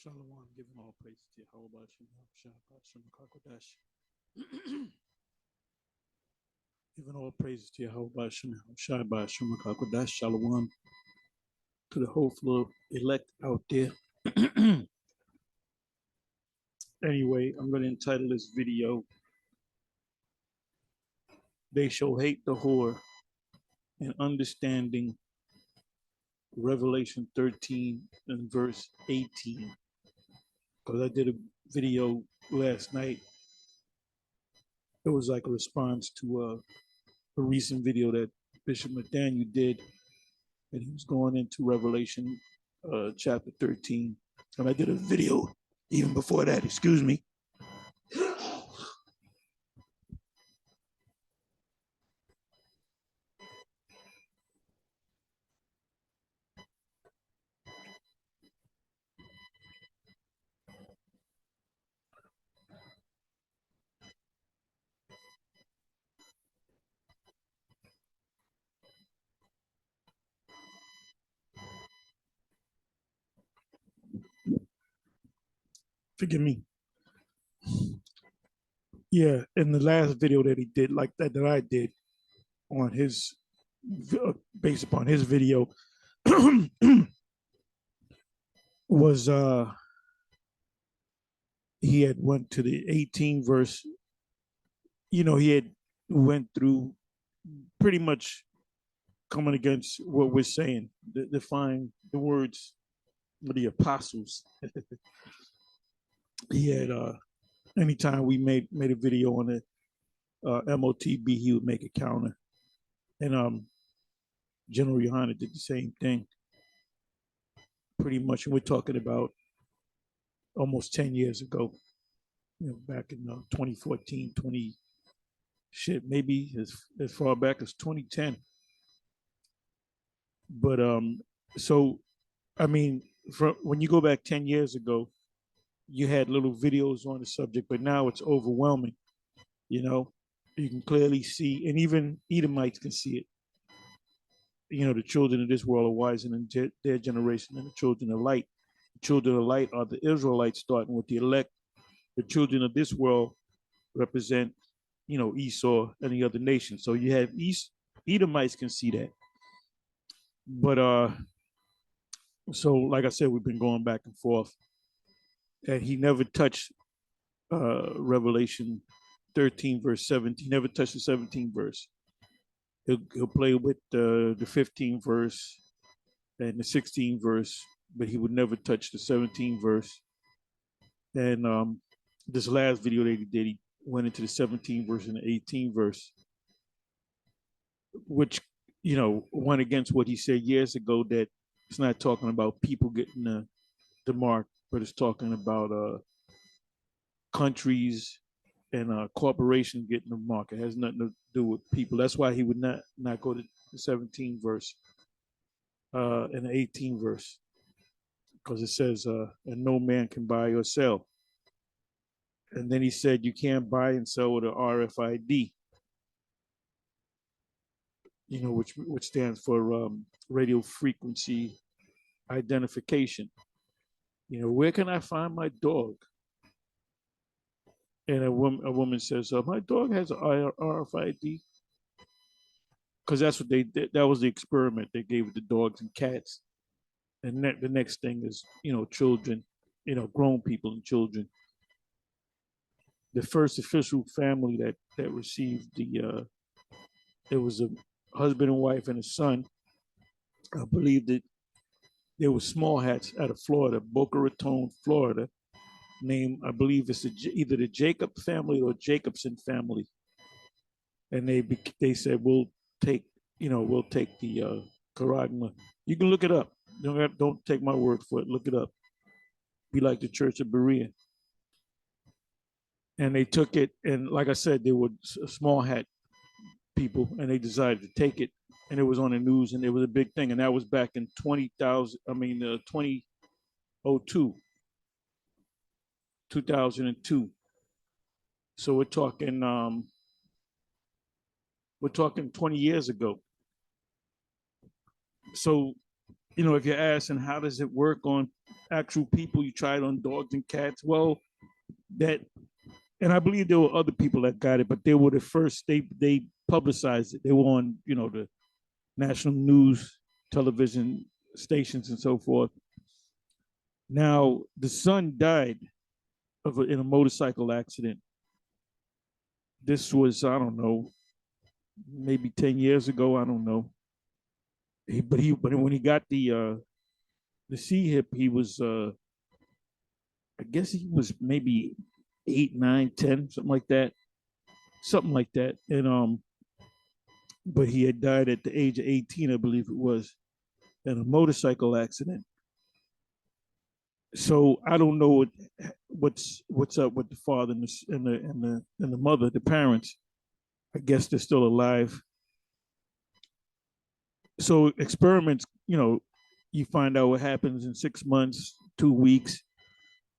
Shalom, giving all praise to Yahweh Shabbat Giving all praises to Yahweh Shabbat Shalom to the hopeful elect out there. Anyway, I'm going to entitle this video, They Shall Hate the Whore and Understanding Revelation 13 and verse 18. Because I did a video last night. It was like a response to a recent video that Bishop Nathaniel did, and he was going into Revelation chapter 13. And I did a video even before that, excuse me. Forgive me. Yeah, in the last video that he did, like that I did on his, based upon his video, was he had went to the 18 verse. You know, he had went through pretty much coming against what we're saying, define the words of the apostles. He had anytime we made a video on it, MOTB, he would make a counter, and General Yohana did the same thing. Pretty much, and we're talking about almost 10 years ago, you know, back in 2014, maybe as far back as 2010. But so I mean, when you go back 10 years ago, you had little videos on the subject, but now it's overwhelming. You know, you can clearly see, and even Edomites can see it. You know, the children of this world are wiser than their generation, and the children of light. The children of light are the Israelites, starting with the elect. The children of this world represent, you know, Esau and the other nations. So you have Edomites can see that. But so like I said, we've been going back and forth, and he never touched Revelation 13 verse 17. He never touched the 17 verse. He'll play with the 15 verse and the 16 verse, but he would never touch the 17 verse. And this last video that he did, he went into the 17 verse and the 18 verse, which, you know, went against what he said years ago, that it's not talking about people getting the mark, but it's talking about countries and corporations getting the mark. It has nothing to do with people. That's why he would not go to the 17 verse and the 18 verse, because it says, and no man can buy or sell. And then he said you can't buy and sell with an RFID, you know, which stands for radio frequency identification. You know, where can I find my dog? And a woman says, my dog has an RFID. Because that's what they did. That was the experiment they gave with the dogs and cats. And the next thing is, you know, children, you know, grown people and children. The first official family that received it was a husband and wife and a son. I believe that there were small hats out of Florida, Boca Raton, Florida, named, I believe it's either the Jacob family or Jacobson family. And they said, we'll take the charagma. You can look it up. Don't take my word for it. Look it up. Be like the Church of Berea. And they took it, and like I said, they were small hat people, and they decided to take it, and it was on the news, and it was a big thing, and that was back in 2002. So we're talking 20 years ago. So if you're asking how does it work on actual people, you try it on dogs and cats. Well, that, and I believe there were other people that got it, but they were the first. They publicized it. They were on the national news, television stations, and so forth. Now the son died in a motorcycle accident. This was, I don't know, maybe 10 years ago. I don't know. But when he got the C hip, he was I guess he was maybe 8, 9, 10, something like that. And but he had died at the age of 18, I believe it was, in a motorcycle accident. So I don't know what's up with the father and the mother, the parents. I guess they're still alive. So experiments, you find out what happens in 6 months, 2 weeks,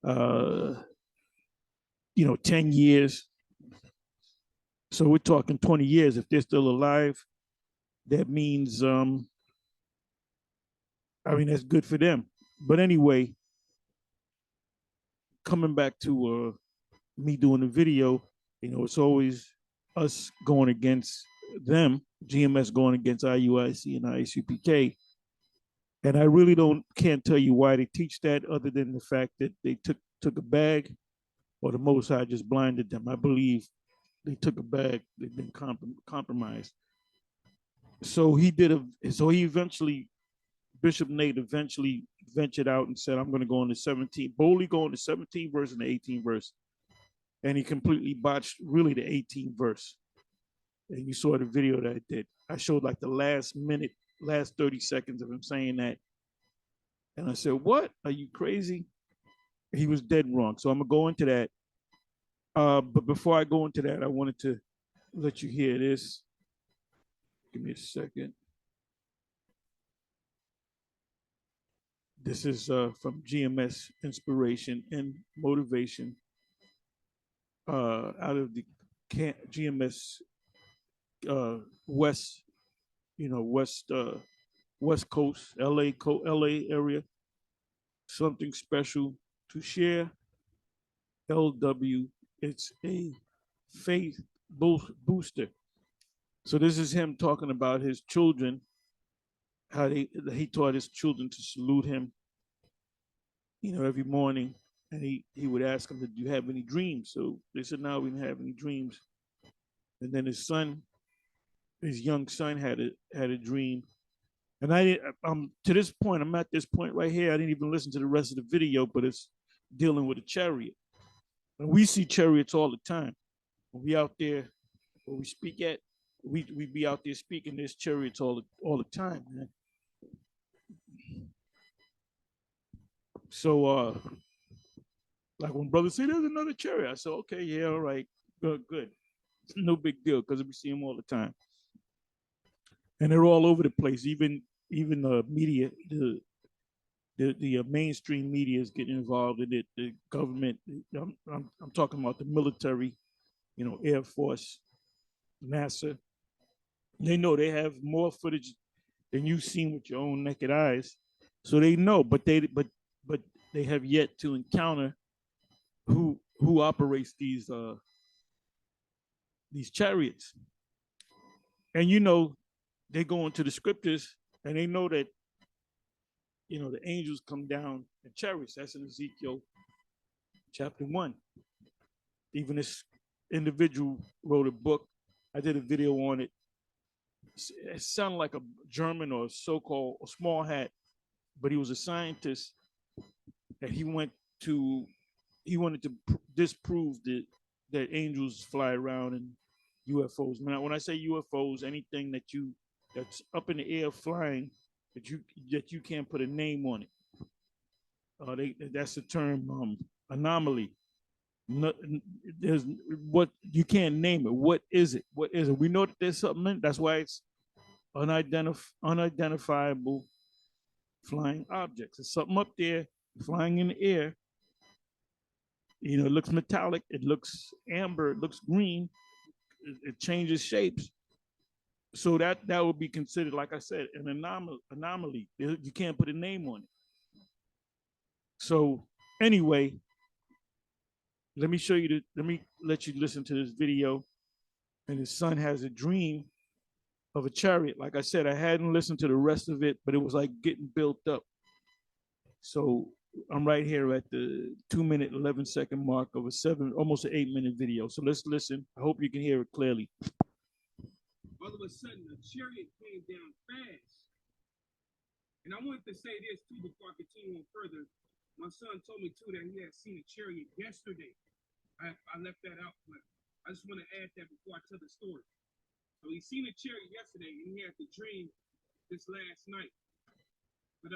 10 years. So we're talking 20 years. If they're still alive, that means, that's good for them. But anyway, coming back to me doing the video, it's always us going against them, GMS going against IUIC and ISUPK. And I really can't tell you why they teach that, other than the fact that they took a bag, or the Most High just blinded them. I believe they took a bag. They've been compromised. So Bishop Nate eventually ventured out and said, I'm going to go on the 17th, boldly go on the 17th verse and the 18th verse. And he completely botched really the 18th verse. And you saw the video that I did. I showed like the last 30 seconds of him saying that. And I said, what? Are you crazy? He was dead wrong. So I'm going to go into that. But before I go into that, I wanted to let you hear this. Give me a second. This is from GMS Inspiration and Motivation, out of the GMS West, West Coast, LA area. Something special to share. LW, it's a faith booster. So this is him talking about his children, how he taught his children to salute him, every morning. And he would ask them, "Do you have any dreams?" So they said, "No, we didn't have any dreams." And then his young son, had a dream. And to this point, I'm at this point right here. I didn't even listen to the rest of the video, but it's dealing with a chariot. And we see chariots all the time. When we out there, when we speak at, we be out there speaking. There's chariots all the time, man. So, like when brothers say there's another chariot, I said, okay, yeah, all right, good. No big deal, because we see them all the time, and they're all over the place. Even the media, the mainstream media is getting involved in it. The government, I'm talking about the military, Air Force, NASA. They know they have more footage than you've seen with your own naked eyes, so they know. But they have yet to encounter who operates these chariots. And they go into the scriptures, and they know that the angels come down in chariots. That's in Ezekiel chapter 1. Even this individual wrote a book. I did a video on it. It sounded like a German or so-called a small hat, but he was a scientist, and he wanted to disprove that angels fly around and UFOs. Now, when I say UFOs, anything that's up in the air flying that you can't put a name on it. That's the term anomaly. There's what you can't name it. What is it? What is it? We know that there's something in it. That's why it's unidentifiable flying objects. There's something up there flying in the air. It looks metallic. It looks amber. It looks green. It changes shapes. So that would be considered, like I said, an anomaly. You can't put a name on it. So anyway, let me show you the. Let me let you listen to this video. And his son has a dream of a chariot. Like I said, I hadn't listened to the rest of it, but it was like getting built up. So I'm right here at the 2 minute 11 second mark of almost an 8 minute video. So let's listen. I hope you can hear it clearly. All of a sudden, a chariot came down fast. And I wanted to say this too before I continue on further. My son told me too that he had seen a chariot yesterday. I left that out, but I just want to add that before I tell the story. So he seen a chariot yesterday, and he had the dream this last night. But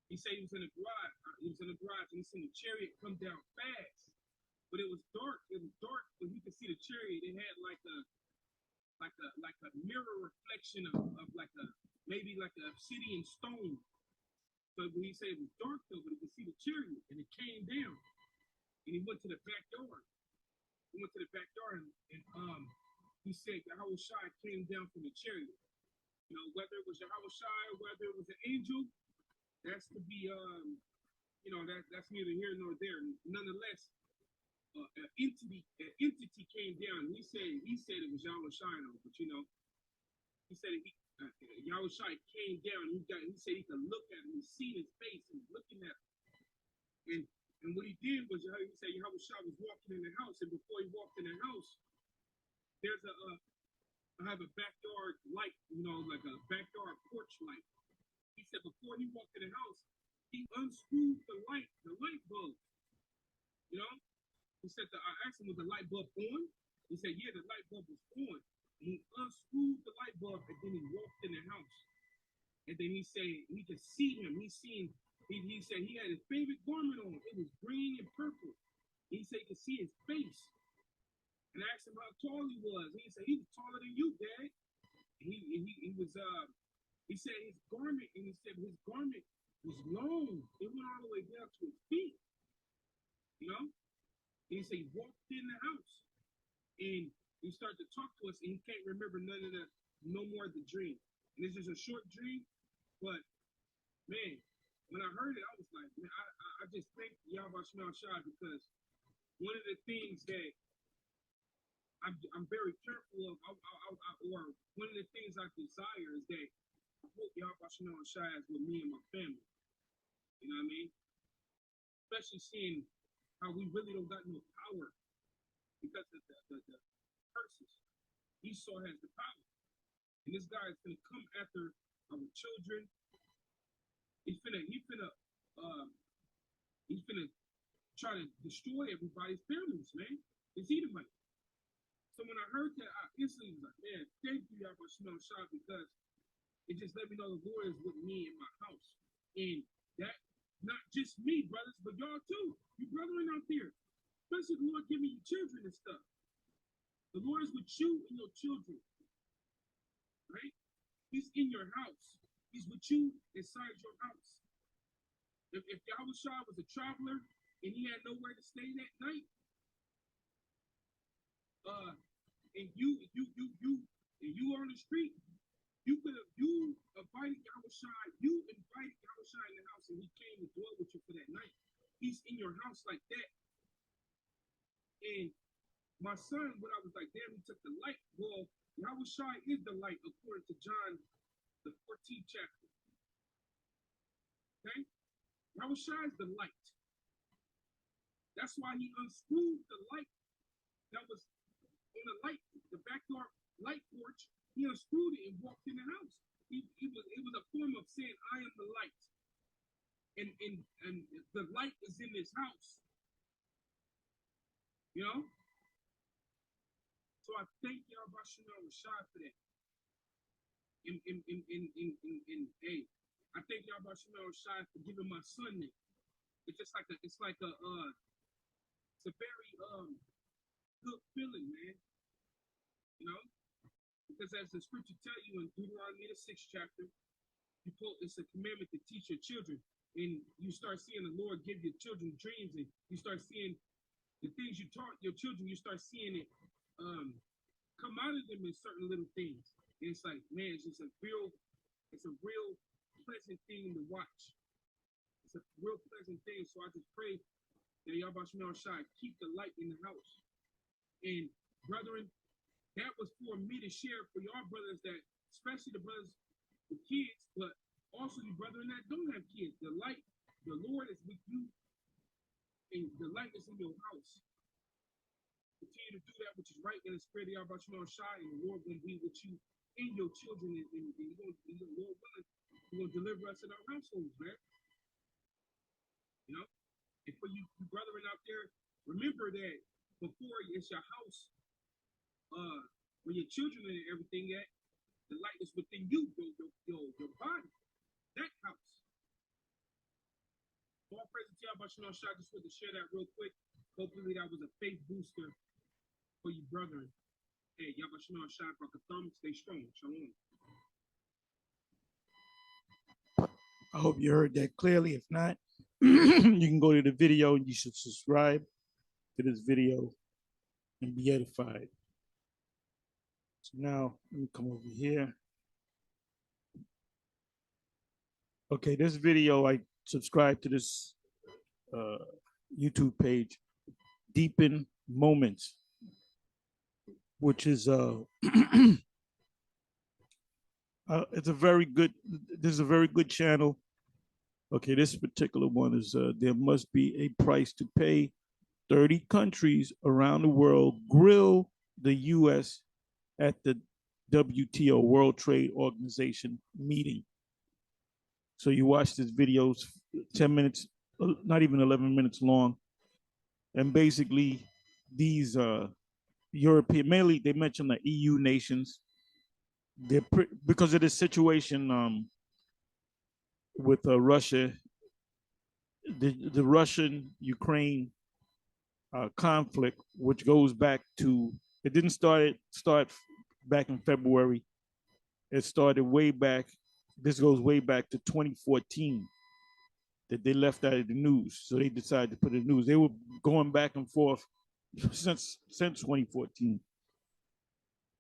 he said he was in the garage. And he seen the chariot come down fast. But it was dark. It was dark, but he could see the chariot. It had like a mirror reflection of like a maybe like a obsidian stone. So he said it was dark though, but he could see the chariot, and it came down. And he went to the backyard. And he said Yahweh Shai came down from the chariot. You know, whether it was Yahweh Shai or whether it was an angel, that's to be that's neither here nor there. Nonetheless, an entity came down. He said it was Yahweh Shai though, but you know, he said Yahweh Shai came down. He said he could look at him. He seen his face. He was looking at him. And what he did was, he said Yahweh Shai was walking in the house, and before he walked in the house, I have a backyard light, you know, like a backyard porch light. He said before he walked in the house, he unscrewed the light bulb. You know, he said I asked him, was the light bulb on? He said, yeah, the light bulb was on. And he unscrewed the light bulb, and then he walked in the house. And then he said he could see him. He said he had his favorite garment on. It was green and purple. He said he could see his face. And I asked him how tall he was. He said he was taller than you, Dad. He said his garment was long. It went all the way down to his feet. You know? And he said he walked in the house. And he started to talk to us, and he can't remember no more of the dream. And this is a short dream, but man, when I heard it, I was like, man, I just thank Yahweh Shai, because one of the things that I'm very careful of, or one of the things I desire is that I hope Yahweh Shai is with me and my family. You know what I mean? Especially seeing how we really don't got no power because of the curses. Esau has the power. And this guy is going to come after our children. He's finna try to destroy everybody's families, man. It's Edomite. So when I heard that, I instantly was like, man, thank you, Yahweh Shai, because it just let me know the Lord is with me in my house. And that, not just me, brothers, but y'all too. You brethren out there. Especially the Lord giving you children and stuff. The Lord is with you and your children. Right? He's in your house. He's with you inside your house. If Yahweh Shai was a traveler and he had nowhere to stay that night, and you on the street, you invited Yahweh Shai in the house, and he came to dwell with you for that night. He's in your house like that. And my son, when I was like, damn, he took the light. Well, Yahweh Shai is the light, according to John, the 14th chapter. Okay? Yahweh Shai is the light. That's why he unscrewed the light that was on the backyard light porch. He unscrewed it and walked in the house. It was a form of saying, I am the light. And the light is in this house. You know? So I thank Yahweh Shai for that. Hey, I thank Yahweh Shai for giving my son that. It's just like it's a very good feeling, man. You know, because as the scripture tell you in Deuteronomy the 6th chapter, it's a commandment to teach your children, and you start seeing the Lord give your children dreams, and you start seeing the things you taught your children. You start seeing it come out of them in certain little things. It's like, man, it's a real pleasant thing to watch. It's a real pleasant thing. So I just pray that y'all about Shai keep the light in the house. And brethren, that was for me to share for y'all brothers that, especially the brothers with kids, but also you brethren that don't have kids. The light, the Lord is with you, and the light is in your house. Continue to do that which is right in the spirit of Yahweh Shai, and the Lord will be with you and your children, and you're going to deliver us in our households, man. You know? And for you brethren out there, remember that before it's your house, when your children and everything at, the light is within you, your body, that house. All praise to Yahweh Shai. Just wanted to share that real quick. Hopefully that was a faith booster for you, brethren. Hey, Yahweh Shai, Brakatham, stay strong. Shalom. I hope you heard that clearly. If not, you can go to the video and you should subscribe to this video and be edified. So now let me come over here. Okay, this video, I subscribe to this YouTube page, Deepen Moments, which is it's a very good, this is a very good channel. Okay, this particular one is there must be a price to pay. 30 countries around the world grill the U.S. at the WTO, World Trade Organization meeting. So you watch this video, 10 minutes, not even 11 minutes long. And basically these European, mainly they mention the EU nations, because of this situation with Russia, the Russian-Ukraine conflict, which goes back to, it didn't start back in February. It started way back. This goes way back to 2014 that they left out of the news. So they decided to put it in the news. They were going back and forth since 2014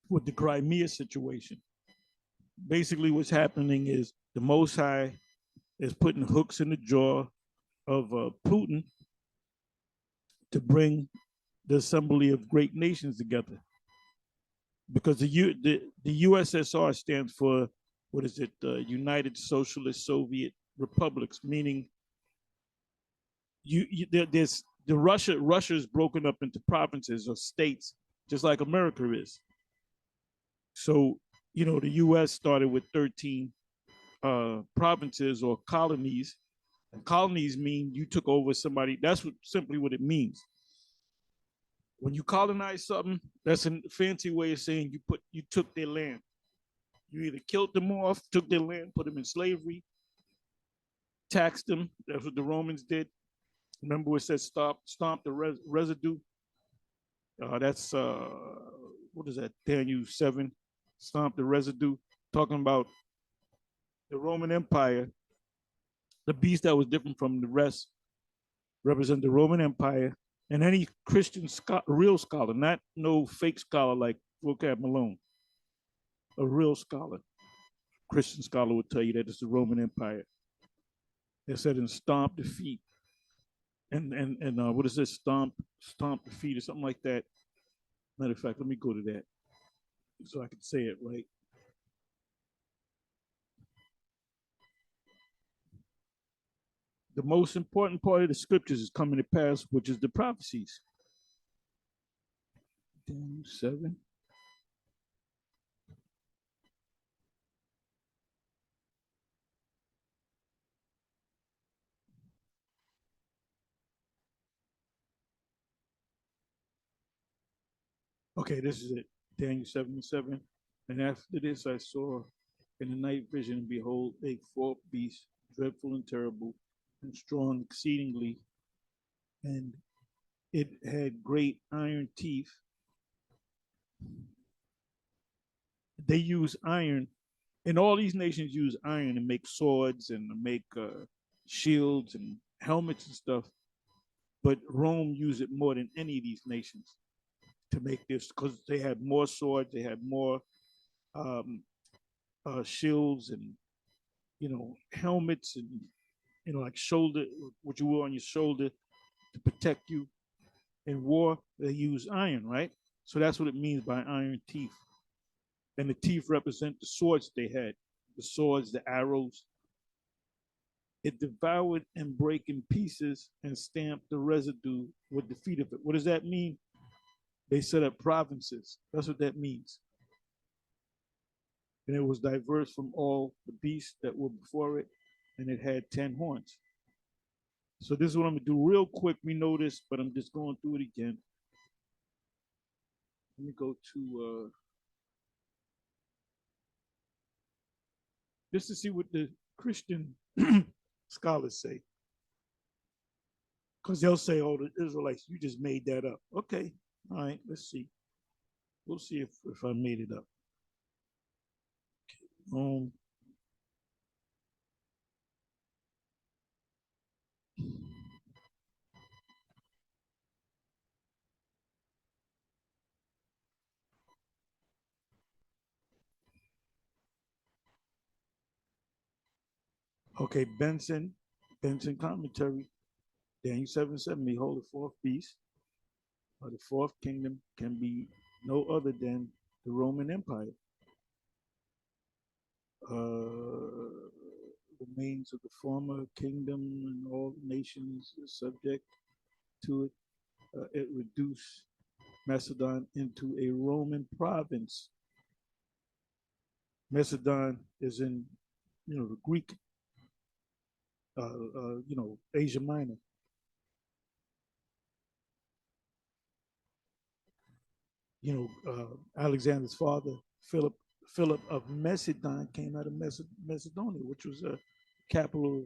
with the Crimea situation. Basically what's happening is the Most High is putting hooks in the jaw of Putin to bring the assembly of great nations together. Because the USSR stands for, what is it, United Socialist Soviet Republics, meaning there's Russia is broken up into provinces or states, just like America is. So, you know, the US started with 13 provinces or colonies. And colonies mean you took over somebody. That's simply what it means. When you colonize something, that's a fancy way of saying you took their land. You either killed them off, took their land, put them in slavery, taxed them. That's what the Romans did. Remember it says stomp the residue? That's, what is that, Daniel 7, stomp the residue, talking about the Roman Empire. The beast that was different from the rest represent the Roman Empire. And any Christian real scholar, not no fake scholar like Vocab Malone, a real scholar, Christian scholar would tell you that it's the Roman Empire. They said in stomp the feet. And what is this? Stomp the feet or something like that. Matter of fact, let me go to that so I can say it right. The most important part of the scriptures is coming to pass, which is the prophecies. Daniel 7. Okay, this is it. Daniel 7:7. And after this I saw in the night vision, and behold, a fourth beast, dreadful and terrible, and strong exceedingly, and it had great iron teeth. They use iron, and all these nations use iron to make swords and to make shields and helmets and stuff. But Rome used it more than any of these nations to make this, because they had more swords, they had more um, shields and helmets and like shoulder what you wore on your shoulder to protect you. In war, they use iron, right? So that's what it means by iron teeth. And the teeth represent the swords they had, the swords, the arrows. It devoured and break in pieces and stamped the residue with the feet of it. What does that mean? They set up provinces. That's what that means. And it was diverse from all the beasts that were before it, and it had 10 horns. So this is what I'm gonna do real quick. We know this, but I'm just going through it again. Let me go to just to see what the Christian scholars say. Because they'll say, oh, the Israelites, you just made that up. Okay, all right, let's see. We'll see if I made it up. Okay. Okay, Benson commentary, Daniel 7:7, behold, the fourth beast, or the fourth kingdom, can be no other than the Roman Empire. Remains of the former kingdom and all nations subject to it. It reduced Macedon into a Roman province. Macedon is in, the Greek, Asia Minor. Alexander's father, Philip of Macedon, came out of Macedonia, which was a capital of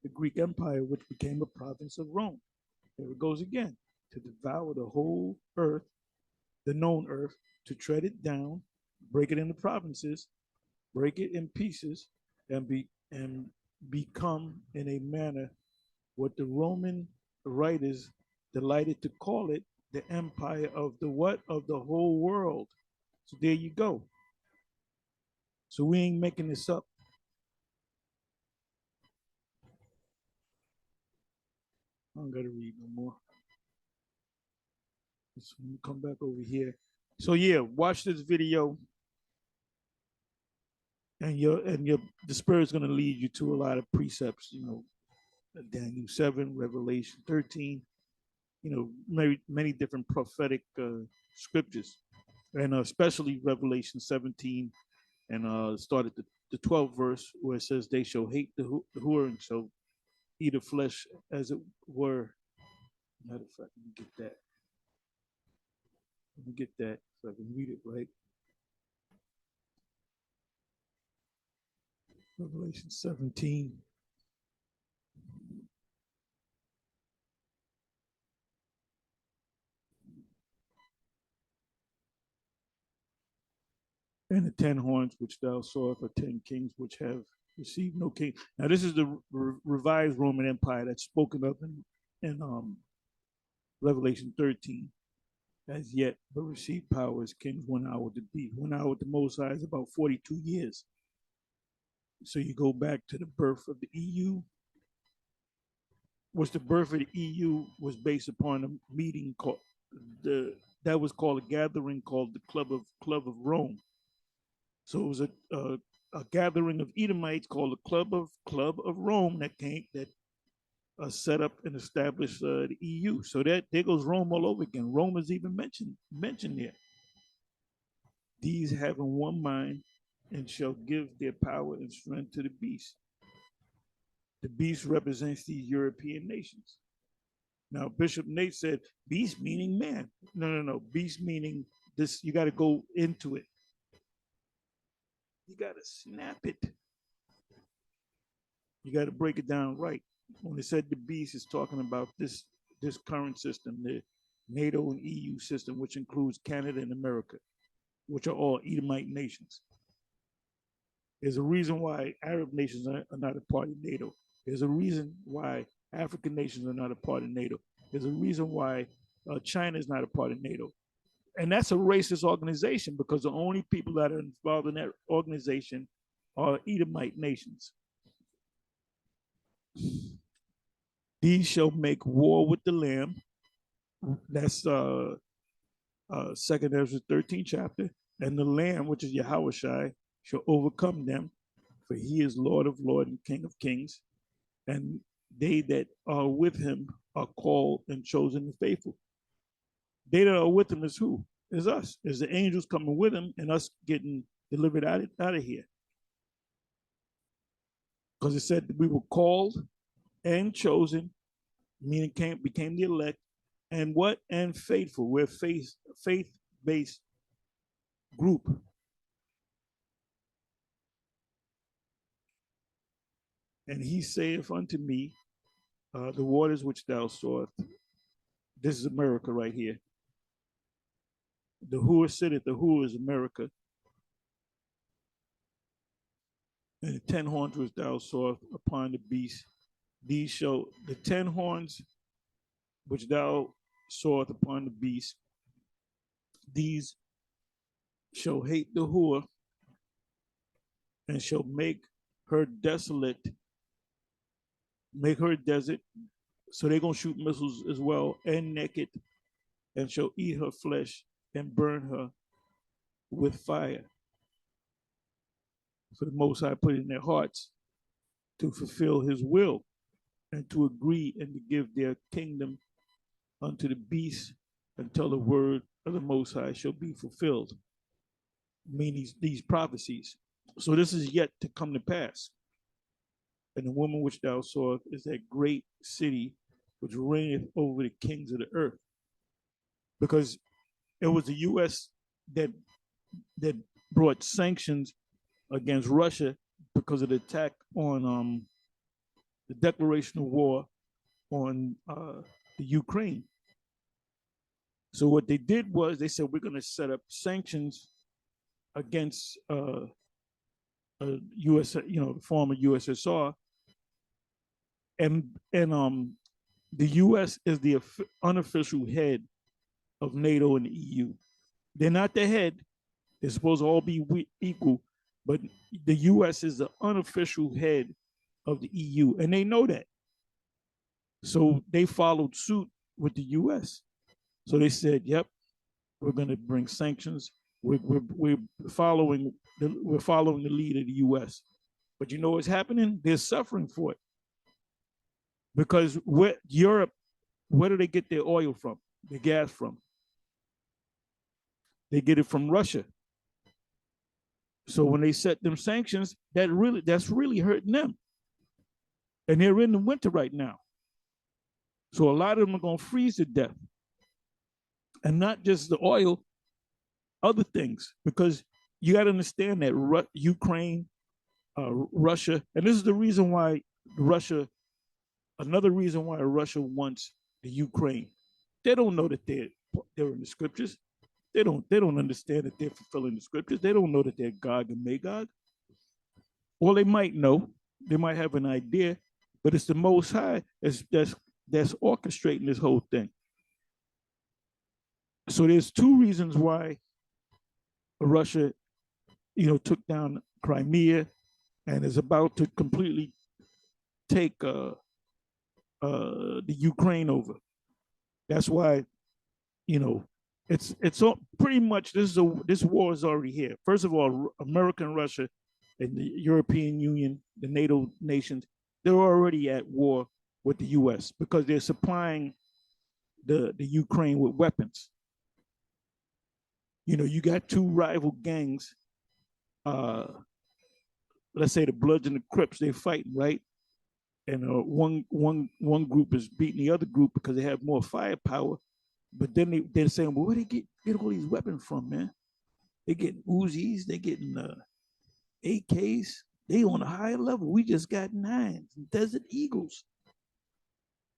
the Greek Empire, which became a province of Rome. There it goes again, to devour the whole earth, the known earth, to tread it down, break it into provinces, break it in pieces, and become in a manner what the Roman writers delighted to call it, the empire of the what? Of the whole world. So there you go. So we ain't making this up. I don't gotta read no more. Let's come back over here. So yeah, watch this video, and your the Spirit's gonna lead you to a lot of precepts. Daniel 7, Revelation 13. Many different prophetic scriptures, and especially Revelation 17, and start at the 12th verse where it says, "They shall hate the whore and shall eat of flesh as it were." Matter of fact, let me get that. Let me get that so I can read it right. Revelation 17. And the 10 horns which thou sawest are 10 kings which have received no king. Now, this is the revised Roman Empire that's spoken of in Revelation 13. As yet, but received power as kings 1 hour with the beast. 1 hour with the Most High is about 42 years. So you go back to the birth of the EU, which the birth of the EU was based upon a meeting called that was called a gathering called the Club of Rome. So it was a gathering of Edomites called the Club of Rome that set up and established the EU. So that there goes Rome all over again. Rome is even mentioned there. These having one mind and shall give their power and strength to the beast. The beast represents these European nations. Now, Bishop Nate said, beast meaning man. No. Beast meaning this, you got to go into it. You got to snap it. You got to break it down right. When it said the beast is talking about this current system, the NATO and EU system, which includes Canada and America, which are all Edomite nations. There's a reason why Arab nations are not a part of NATO. There's a reason why African nations are not a part of NATO. There's a reason why China is not a part of NATO. And that's a racist organization because the only people that are involved in that organization are Edomite nations. These shall make war with the Lamb. That's Second Ezra 13th chapter. And the Lamb, which is Yahushai, shall overcome them, for he is Lord of lords and King of kings. And they that are with him are called and chosen and faithful. They that are with him is who? Is us. Is the angels coming with him and us getting delivered out of here. Because it said we were called and chosen, meaning became the elect, and what? And faithful. We're faith-based group. And he saith unto me, the waters which thou sawest, this is America right here. The who sitteth, the who is America. And the 10 horns which thou sawest upon the beast, these shall, the 10 horns which thou sawest upon the beast, these shall hate the whore and shall make her desolate, make her desert. So they're going to shoot missiles as well, and naked, and shall eat her flesh and burn her with fire. For the Most High put in their hearts to fulfill his will and to agree and to give their kingdom unto the beast until the word of the Most High shall be fulfilled. Meaning these prophecies. So this is yet to come to pass. And the woman which thou sawest is that great city which reigneth over the kings of the earth. Because it was the U.S. that brought sanctions against Russia because of the attack on the declaration of war on the Ukraine. So what they did was they said, we're going to set up sanctions against US, the former USSR, and the US is the unofficial head of NATO and the EU. They're not the head. They're supposed to all be equal, but the US is the unofficial head of the EU, and they know that. So they followed suit with the US. So they said, yep, we're going to bring sanctions. We're following the lead of the U.S. But you know what's happening? They're suffering for it. Because Europe, where do they get their oil from, the gas from? They get it from Russia. So when they set them sanctions, that's really hurting them. And they're in the winter right now. So a lot of them are going to freeze to death. And not just the oil, other things, because you got to understand that Ukraine, Russia, and this is the reason why another reason why Russia wants the Ukraine. They don't know that they're in the scriptures. They don't understand that they're fulfilling the scriptures. They don't know that they're Gog and Magog. Or they might know, they might have an idea, but it's the Most High that's orchestrating this whole thing. So there's two reasons why Russia, took down Crimea and is about to completely take the Ukraine over. That's why, it's all, pretty much this war is already here. First of all, America and Russia and the European Union, the NATO nations, they're already at war with the U.S. because they're supplying the Ukraine with weapons. You got two rival gangs. Let's say the Bloods and the Crips, they're fighting, right? And one group is beating the other group because they have more firepower. But then they're saying, well, where they get all these weapons from, man? They getting Uzis, they getting AKs. They on a higher level. We just got 9s, Desert Eagles.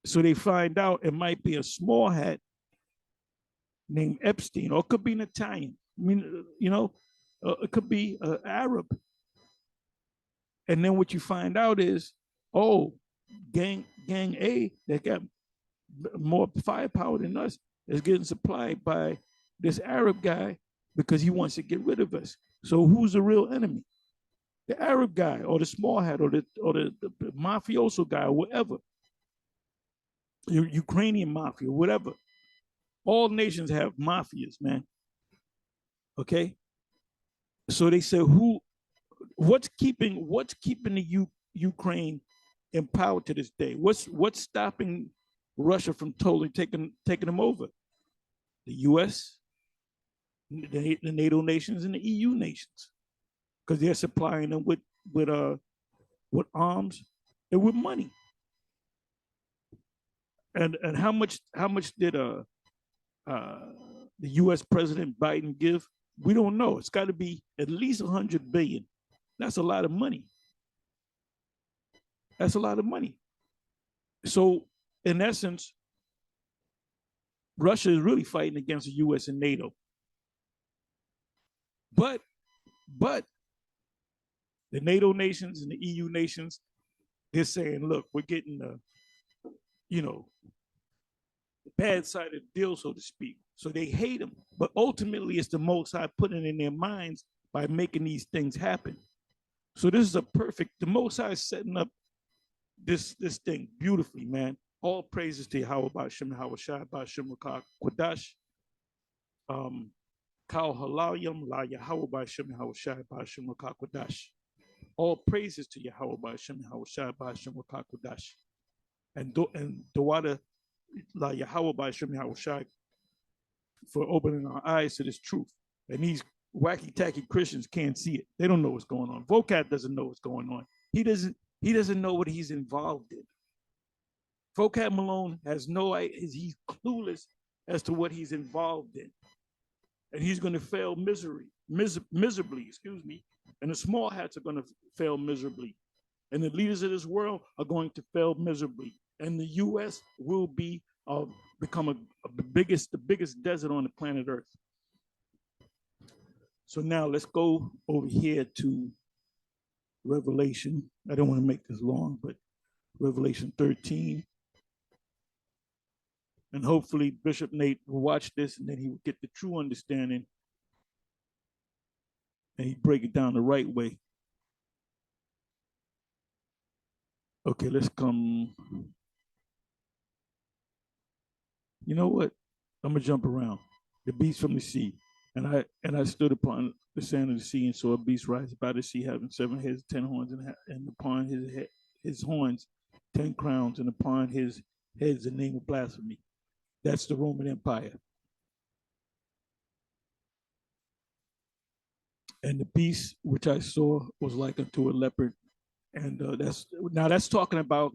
So they find out it might be a small hat named Epstein, or it could be an Italian. I mean, it could be an Arab. And then what you find out is, gang A that got more firepower than us is getting supplied by this Arab guy because he wants to get rid of us. So who's the real enemy? The Arab guy or the small hat or the mafioso guy or whatever. Ukrainian mafia, whatever. All nations have mafias, man. Okay. So they say what's keeping the Ukraine in power to this day? What's stopping Russia from totally taking them over? The U.S., the NATO nations, and the EU nations, because they're supplying them with arms and with money. And how much did the U.S. President Biden give? We don't know. It's got to be at least 100 billion. That's a lot of money. That's a lot of money. So, in essence, Russia is really fighting against the U.S. and NATO. But the NATO nations and the EU nations, they're saying, look, we're getting the bad side of the deal, so to speak. So they hate them. But ultimately, it's the Most High putting it in their minds by making these things happen. So this is the Most High is setting up this thing beautifully, man. All praises to Yahweh Ba'ashem, Yahweh Shai Ba'ashem Rakah Quadash. Kal Halalyam La Yahweh Ba'ashem, Yahweh Shai Ba'ashem Rakah Quadash. All praises to Yahweh Ba'ashem, Yahweh Shai Ba'ashem Rakah Quadash. And Dawada La Yahweh Ba'ashem, Yahweh Shai for opening our eyes to this truth. And these wacky tacky Christians can't see it. They don't know what's going on. Vocat doesn't know what's going on. He doesn't know what he's involved in. Vocat Malone has no idea. He's clueless as to what he's involved in. And he's going to fail miserably, excuse me. And the small hats are going to fail miserably. And the leaders of this world are going to fail miserably. And the U.S. will become the biggest desert on the planet Earth. So now let's go over here to Revelation. I don't want to make this long, but Revelation 13. And hopefully Bishop Nate will watch this and then he will get the true understanding and he break it down the right way. Okay, let's come. You know what? I'm gonna jump around. The beast from the sea. And I stood upon the sand of the sea and saw a beast rise by the sea, having 7 heads, 10 horns, and upon his horns 10 crowns, and upon his heads the name of blasphemy. That's the Roman Empire. And the beast which I saw was like unto a leopard, and that's talking about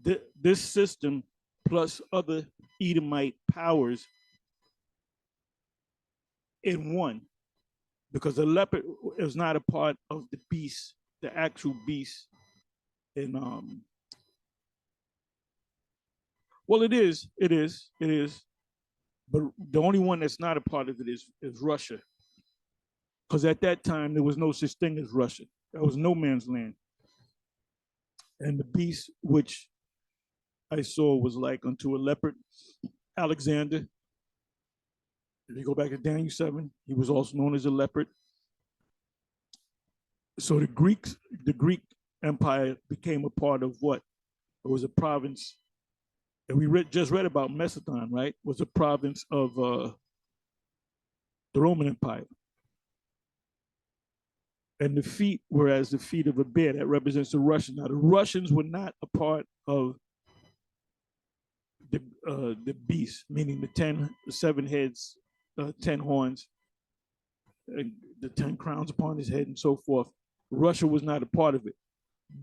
this system plus other Edomite powers in one, because the leopard is not a part of the beast, the actual beast. In well, it is, but the only one that's not a part of it is Russia, because at that time there was no such thing as Russia. That was no man's land. And the beast which I saw was like unto a leopard. Alexander, if you go back to Daniel 7, he was also known as a leopard. So the Greek Empire became a part of what? It was a province, and we just read about Macedon, right? It was a province of the Roman Empire. And the feet were as the feet of a bear. That represents the Russians. Now, the Russians were not a part of the beast, meaning the 7 heads, 10 horns, the 10 crowns upon his head, and so forth. Russia was not a part of it,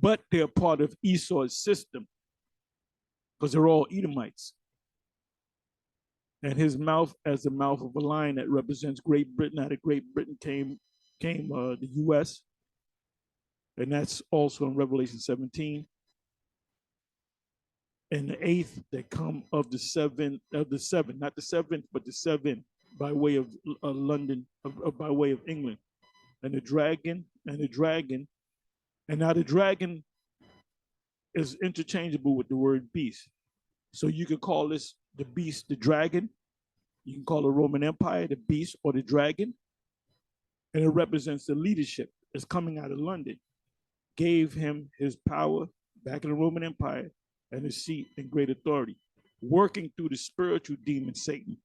but they're part of Esau's system because they're all Edomites. And his mouth as the mouth of a lion that represents Great Britain. Out of Great Britain came the U.S., and that's also in Revelation 17. And the 8th that come of the seven, not the 7th, but the 7 by way of London, by way of England. And the dragon, and now the dragon is interchangeable with the word beast. So you could call this the beast, the dragon, You can call the Roman Empire the beast or the dragon, and it represents the leadership that's coming out of London. Gave him his power back in the Roman Empire and his seat and great authority, working through the spiritual demon Satan.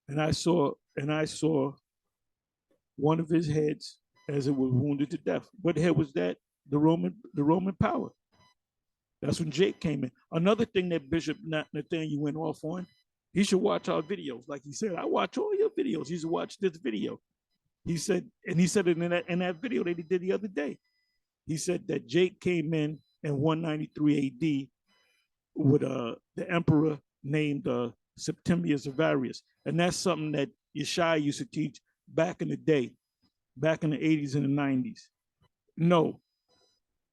And I saw one of his heads as it was wounded to death. What head was that? The Roman power. That's when Jake came in. Another thing that Bishop Nathaniel went off on, he should watch our videos. Like he said, I watch all your videos. He should watch this video. He said, and he said it in that video that he did the other day. He said that Jake came in 193 AD with the emperor named Septimius Severus. And that's something that Yeshua used to teach back in the day, back in the 80s and the 90s. No,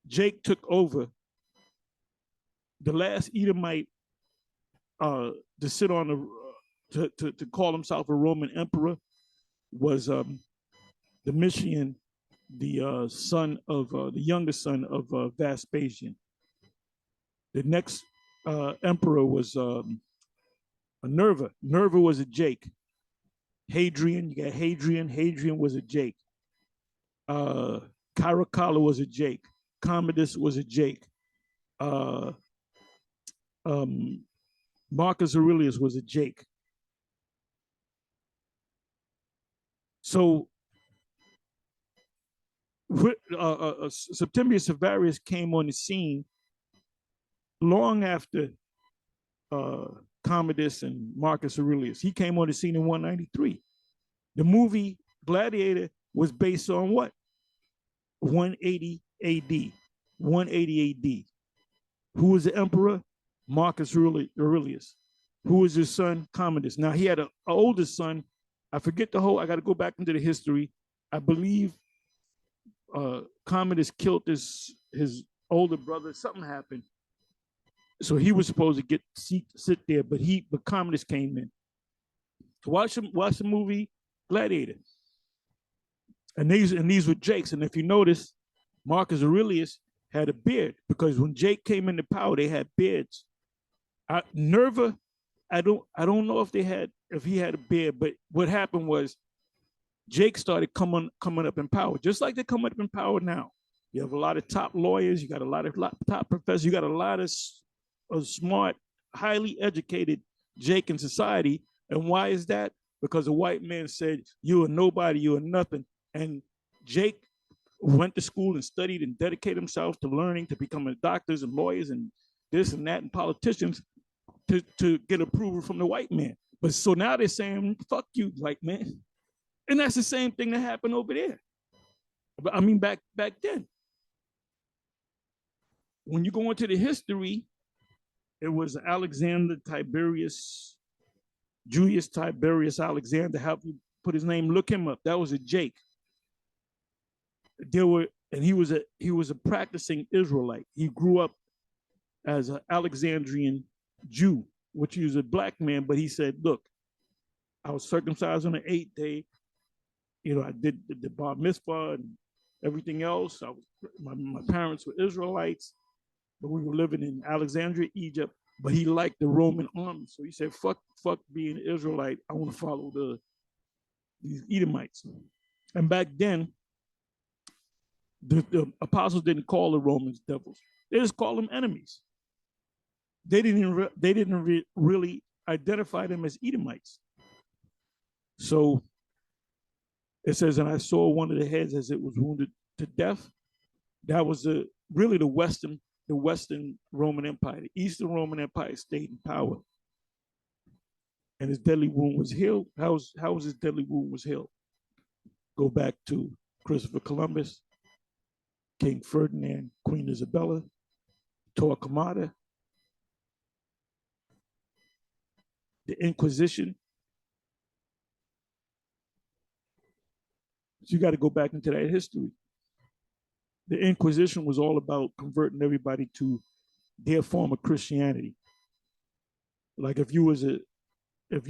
Jake took over. The last Edomite to sit on to call himself a Roman emperor was Domitian, the son of the youngest son of Vespasian. The next emperor was Nerva. Nerva was a Jake. Hadrian, you got Hadrian. Hadrian was a Jake. Caracalla was a Jake. Commodus was a Jake. Marcus Aurelius was a Jake. So Septimius Severus came on the scene long after Commodus and Marcus Aurelius. He came on the scene in 193. The movie Gladiator was based on what? 180 AD. 180 AD. Who was the emperor? Marcus Aurelius. Who was his son? Commodus. Now he had an older son. I forget the whole, I got to go back into the history. I believe Commodus killed his older brother. Something happened. So he was supposed to get sit there, but Commodus came in. So watch the movie Gladiator. And these were Jakes. And if you notice, Marcus Aurelius had a beard, because when Jake came into power, they had beards. Nerva, I don't know if he had a beard, but what happened was Jake started coming up in power, just like they're coming up in power now. You have a lot of top lawyers, you got a lot of top professors, you got a lot of smart, highly educated Jake in society. And why is that? Because a white man said, you are nobody, you are nothing. And Jake went to school and studied and dedicated himself to learning, to becoming doctors and lawyers and this and that and politicians to get approval from the white man. But so now they're saying, fuck you, white man. And that's the same thing that happened over there. But I mean, back then. When you go into the history, it was Alexander Tiberius, Julius Tiberius Alexander. How you put his name? Look him up. That was a Jake. He was a practicing Israelite. He grew up as an Alexandrian Jew, which he was a black man, but he said, look, I was circumcised on the 8th day. You know, I did the bar mitzvah and everything else. My parents were Israelites, but we were living in Alexandria, Egypt. But he liked the Roman army, so he said, "Fuck being an Israelite. I want to follow these Edomites." And back then, the apostles didn't call the Romans devils; they just called them enemies. They didn't really identify them as Edomites. So it says, and I saw one of the heads as it was wounded to death. That was really the Western Roman Empire. The Eastern Roman Empire stayed in power. And his deadly wound was healed. How was his deadly wound was healed? Go back to Christopher Columbus, King Ferdinand, Queen Isabella, Torquemada, the Inquisition. So you got to go back into that history. The Inquisition was all about converting everybody to their form of Christianity. Like if you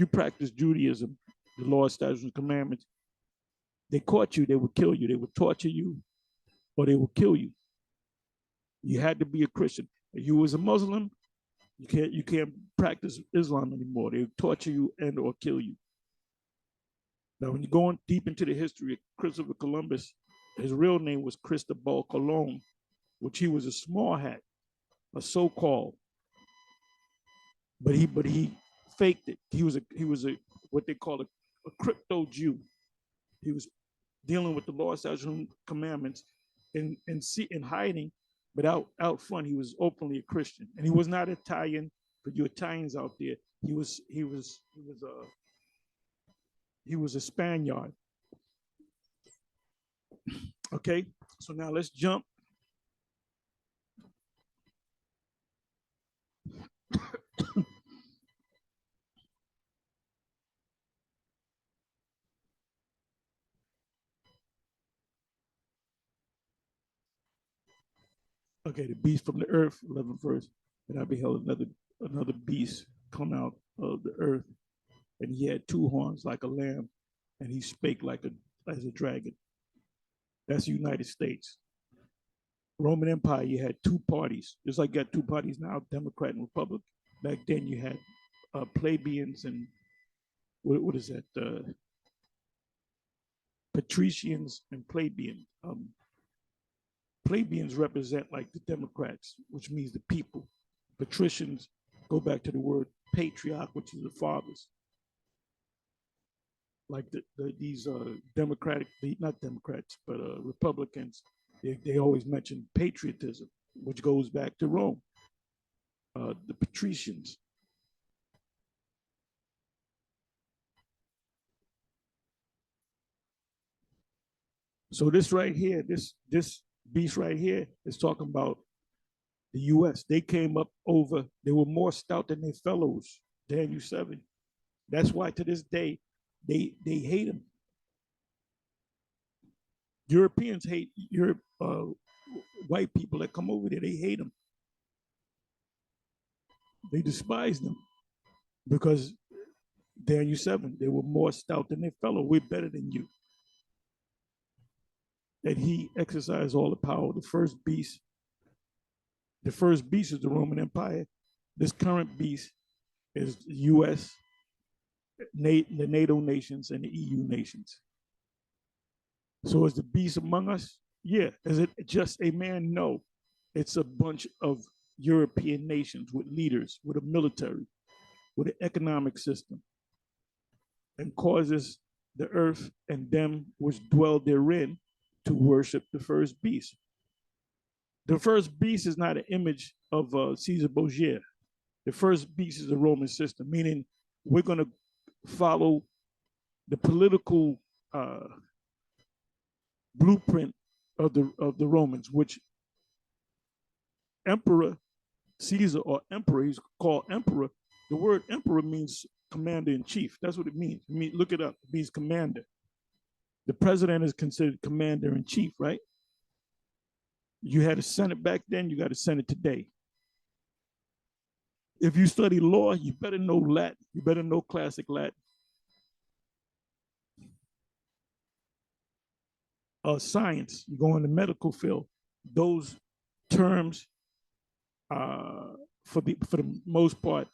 practiced Judaism, the law, statutes, and commandments, they caught you, they would kill you, they would torture you, or they would kill you. You had to be a Christian. If you was a Muslim, You can't practice Islam anymore. They torture you and or kill you. Now, when you go on deep into the history of Christopher Columbus, his real name was Cristobal Colon, which he was a small hat, a so-called, but he faked it. He was a what they call a crypto Jew. He was dealing with the law, statutes, and commandments, in hiding, but out front he was openly a Christian, and he was not Italian. For you Italians out there, he was a Spaniard. Okay, so now let's jump. Okay, the beast from the earth, 11th verse, and I beheld another beast come out of the earth, and he had two horns like a lamb, and he spake as a dragon. That's the United States. Roman Empire, you had two parties, just like you got two parties now, Democrat and Republic. Back then, you had plebeians and what is that? Patricians and plebeians. Plebeians represent like the Democrats, which means the people. Patricians go back to the word patriarch, which is the fathers. Like these Democratic, not Democrats, but Republicans, they always mention patriotism, which goes back to Rome. The patricians. So this right here, this beast right here is talking about the U.S. They came up over. They were more stout than their fellows. Daniel 7. That's why to this day they hate them. Europeans hate white people that come over there. They hate them. They despise them because Daniel 7. They were more stout than their fellow. We're better than you. That he exercised all the power. The first beast is the Roman Empire. This current beast is the U.S., the NATO nations, and the EU nations. So is the beast among us? Yeah. Is it just a man? No. It's a bunch of European nations with leaders, with a military, with an economic system, and causes the earth and them which dwell therein to worship the first beast. The first beast is not an image of Caesar Borgia. The first beast is a Roman system, meaning we're going to follow the political blueprint of the Romans, which Emperor Caesar, or emperor, he's called emperor. The word emperor means commander in chief. That's what it means. Look it up. It means commander. The president is considered commander in chief, right? You had a Senate back then, you got a Senate today. If you study law, you better know Latin. You better know classic Latin. Science, you go in the medical field. Those terms, for the most part,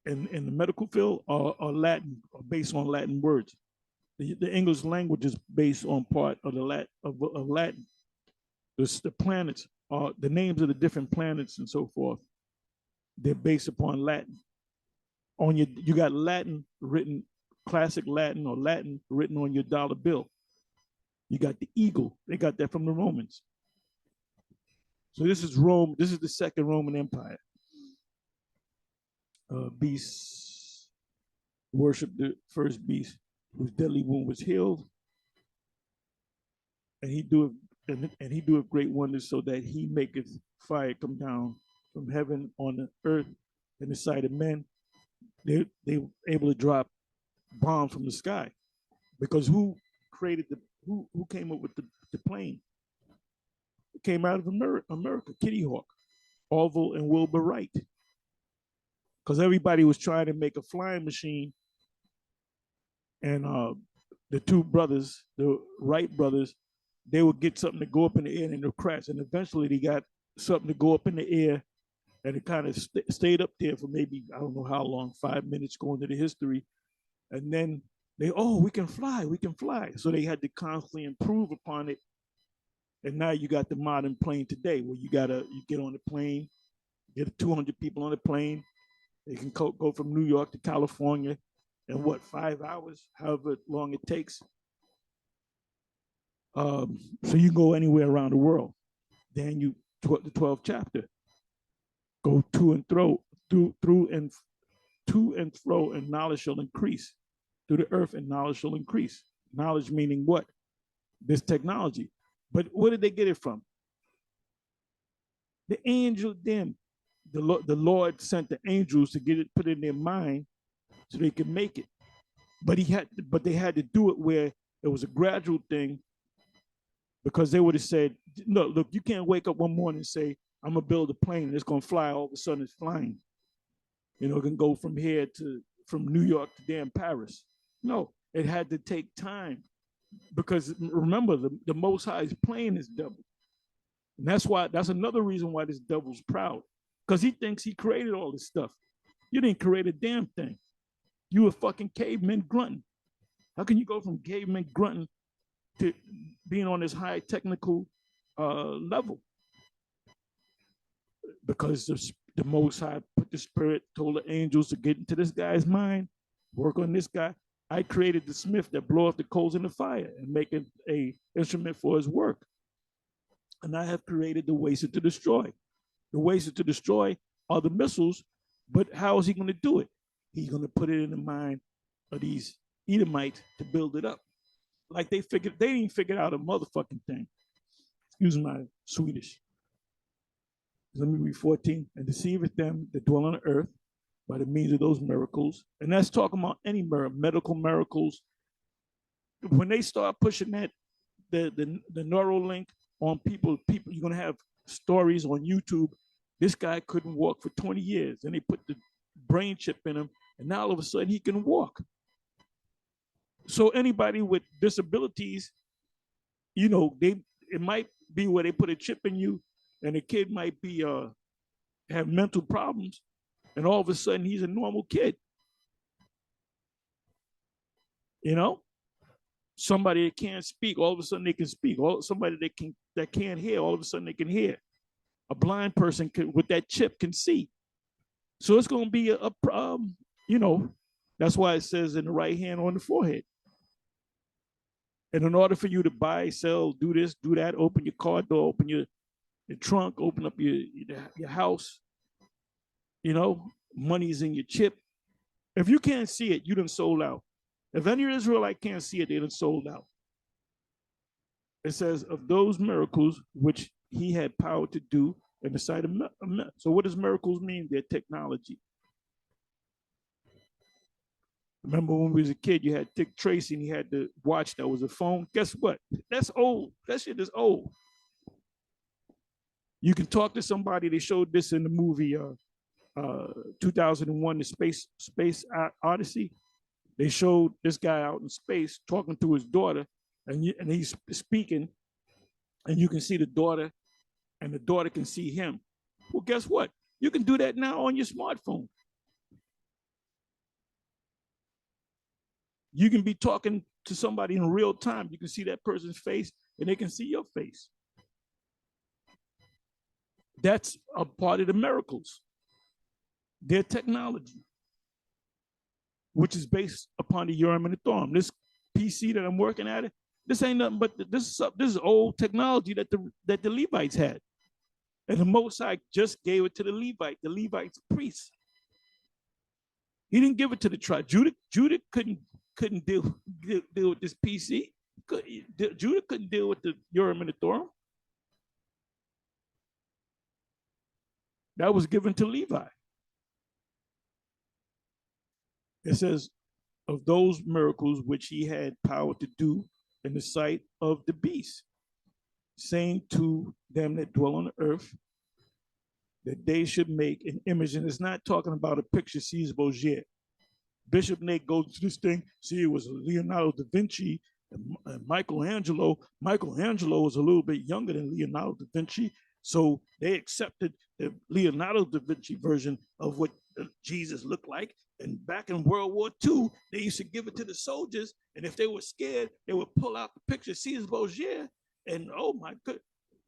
in the medical field, are Latin, are based on Latin words. The English language is based on part of the of Latin. The planets are the names of the different planets and so forth. They're based upon Latin. You got Latin written, classic Latin or Latin written on your dollar bill. You got the eagle. They got that from the Romans. So this is Rome. This is the second Roman Empire. Beasts worship the first beast whose deadly wound was healed, and he doeth great wonders, so that he maketh fire come down from heaven on the earth in the sight of men. They were able to drop bombs from the sky, because who came up with the plane? It came out of America, Kitty Hawk, Orville and Wilbur Wright, because everybody was trying to make a flying machine, and the two brothers, the Wright brothers, they would get something to go up in the air and it'll crash, and eventually they got something to go up in the air And it kind of stayed up there for maybe, I don't know how long, 5 minutes going to the history. And then we can fly, we can fly. So they had to constantly improve upon it. And now you got the modern plane today where you get on the plane, get 200 people on the plane. They can go from New York to California in 5 hours, however long it takes. So you can go anywhere around the world. Then the 12th chapter, go to and fro, and knowledge shall increase through the earth, and knowledge shall increase. Knowledge meaning what? This technology. But where did they get it from? The angel, them, the Lord sent the angels to get it put in their mind so they could make it. But they had to do it where it was a gradual thing, because they would have said, no, look, you can't wake up one morning and say, I'm gonna build a plane and it's gonna fly. All of a sudden it's flying. It can go from New York to damn Paris. No, it had to take time, because remember, the Most High's plane is double. And that's another reason why this devil's proud, because he thinks he created all this stuff. You didn't create a damn thing. You were fucking cavemen grunting. How can you go from cavemen grunting to being on this high technical level? Because the Most High put the Spirit, told the angels to get into this guy's mind, work on this guy. I created the smith that blow up the coals in the fire and make it a instrument for his work. And I have created the waster to destroy. The waster to destroy are the missiles, but how is he going to do it? He's going to put it in the mind of these Edomites to build it up. Like they didn't figure out a motherfucking thing. Excuse my Swedish. Let me read 14. And deceiveth them that dwell on the earth by the means of those miracles. And that's talking about any medical miracles. When they start pushing that, the Neuralink on people, you're going to have stories on YouTube. This guy couldn't walk for 20 years. And they put the brain chip in him, and now all of a sudden he can walk. So anybody with disabilities, it might be where they put a chip in you, and the kid might be have mental problems, and all of a sudden he's a normal kid. Somebody that can't speak, all of a sudden they can speak. Somebody that can't hear, all of a sudden they can hear. A blind person with that chip can see. So it's going to be that's why it says in the right hand on the forehead. And in order for you to buy, sell, do this, do that, open your car door, open your trunk, open up your house, money's in your chip. If you can't see it, you done sold out. If any Israelite can't see it, they done sold out. It says, of those miracles which he had power to do in the sight of men. So what does miracles mean? They're technology. Remember when we was a kid, you had Dick Tracy and he had the watch that was a phone. Guess what? That's old. That shit is old. You can talk to somebody. They showed this in the movie 2001, The Space Odyssey. They showed this guy out in space talking to his daughter, and he's speaking, and you can see the daughter, and the daughter can see him. Well, guess what? You can do that now on your smartphone. You can be talking to somebody in real time. You can see that person's face, and they can see your face. That's a part of the miracles. Their technology, which is based upon the Urim and the Thummim. This PC that I'm working at, this ain't nothing but this is old technology that the Levites had, and the Most High just gave it to the Levites priests. He didn't give it to the tribe. Judah couldn't deal with this PC. Judah couldn't deal with the Urim and the Thummim. That was given to Levi. It says, of those miracles which he had power to do in the sight of the beast, saying to them that dwell on the earth, that they should make an image. And it's not talking about a picture, Cesar Borgia. Bishop Nate goes to this thing, see, it was Leonardo da Vinci and Michelangelo. Michelangelo was a little bit younger than Leonardo da Vinci, so they accepted Leonardo da Vinci version of what Jesus looked like. And back in World War II, they used to give it to the soldiers, and if they were scared, they would pull out the picture of Caesar Borgia, and oh my god,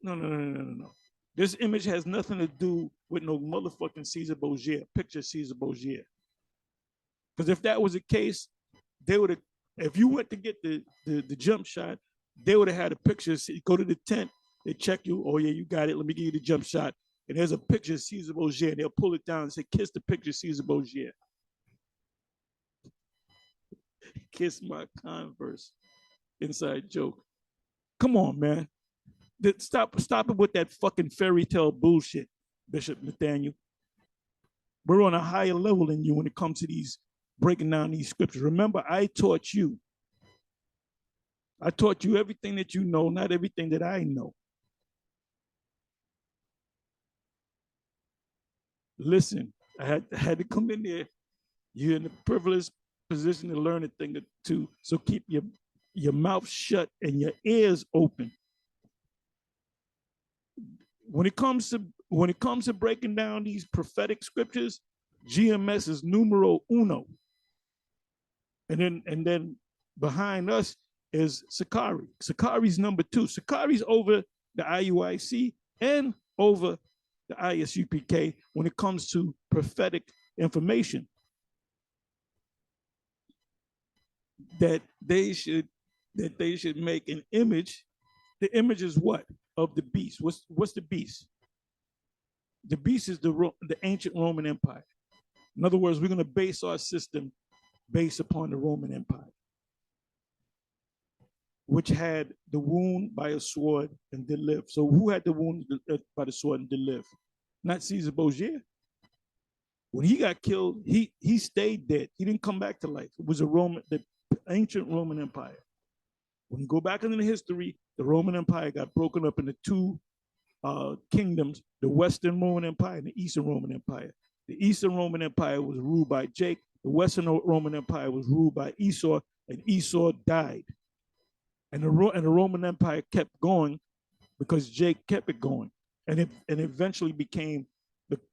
no. This image has nothing to do with no motherfucking Caesar Borgia, picture of Caesar Borgia. Because if that was the case, they would have, if you went to get the jump shot, they would have had a picture. Go to the tent, they check you. Oh yeah, you got it. Let me give you the jump shot. And there's a picture of Caesar Borgia. And they'll pull it down and say, "Kiss the picture of Caesar Borgia." Kiss my Converse. Inside joke. Come on, man. Stop it with that fucking fairy tale bullshit, Bishop Nathaniel. We're on a higher level than you when it comes to these breaking down these scriptures. Remember, I taught you. I taught you everything that you know, not everything that I know. Listen, I had to come in there. You're in a privileged position to learn a thing or two. So keep your mouth shut and your ears open. When it comes to breaking down these prophetic scriptures, GMS is numero uno. And then behind us is Sakari. Sakari's number 2. Sakari's over the IUIC and over the ISUPK when it comes to prophetic information. That they should make an image. The image is what? Of the beast. What's the beast? The beast is the ancient Roman Empire. In other words, we're going to base our system based upon the Roman Empire, which had the wound by a sword and did live. So who had the wound by the sword and did live? Not Caesar Borgia. When he got killed, he stayed dead. He didn't come back to life. It was the ancient Roman Empire. When you go back into the history, the Roman Empire got broken up into 2 kingdoms, the Western Roman Empire and the Eastern Roman Empire. The Eastern Roman Empire was ruled by Jake. The Western Roman Empire was ruled by Esau, and Esau died. And the Roman Empire kept going because Jake kept it going. And it eventually became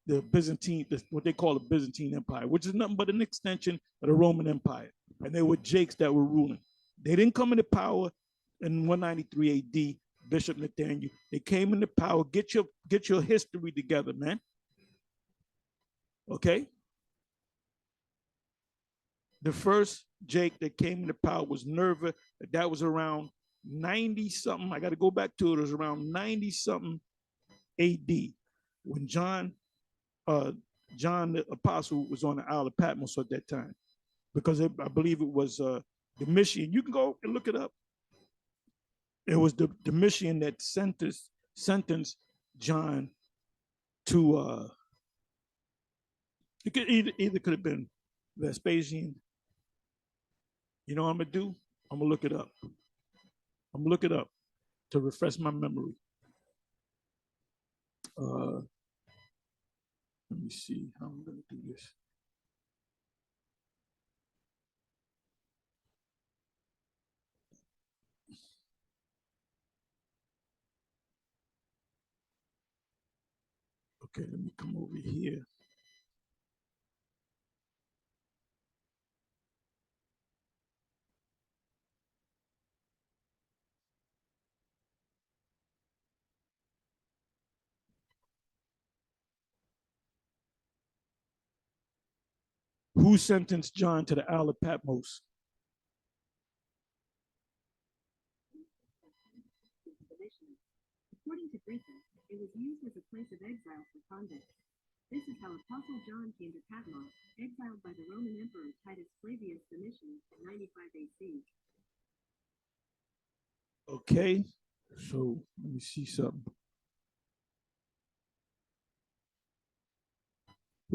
the Byzantine, what they call the Byzantine Empire, which is nothing but an extension of the Roman Empire. And they were Jakes that were ruling. They didn't come into power in 193 AD, Bishop Nathaniel. They came into power. Get your history together, man. Okay? The first Jake that came into power was Nerva. That was around 90-something. I got to go back to it. It was around 90-something AD when John the Apostle was on the Isle of Patmos at that time. Because I believe it was Domitian. You can go and look it up. It was the Domitian that sentenced John to it could either could have been Vespasian. You know what I'm gonna do? I'm gonna look it up. I'm gonna look it up to refresh my memory. Let me see how I'm gonna do this. Okay, let me come over here. Who sentenced John to the Isle of Patmos? According to Grecian, it was used as a place of exile for convicts. This is how Apostle John came to Patmos, exiled by the Roman Emperor Titus Flavius Domitian in 95 AC. Okay, so let me see something.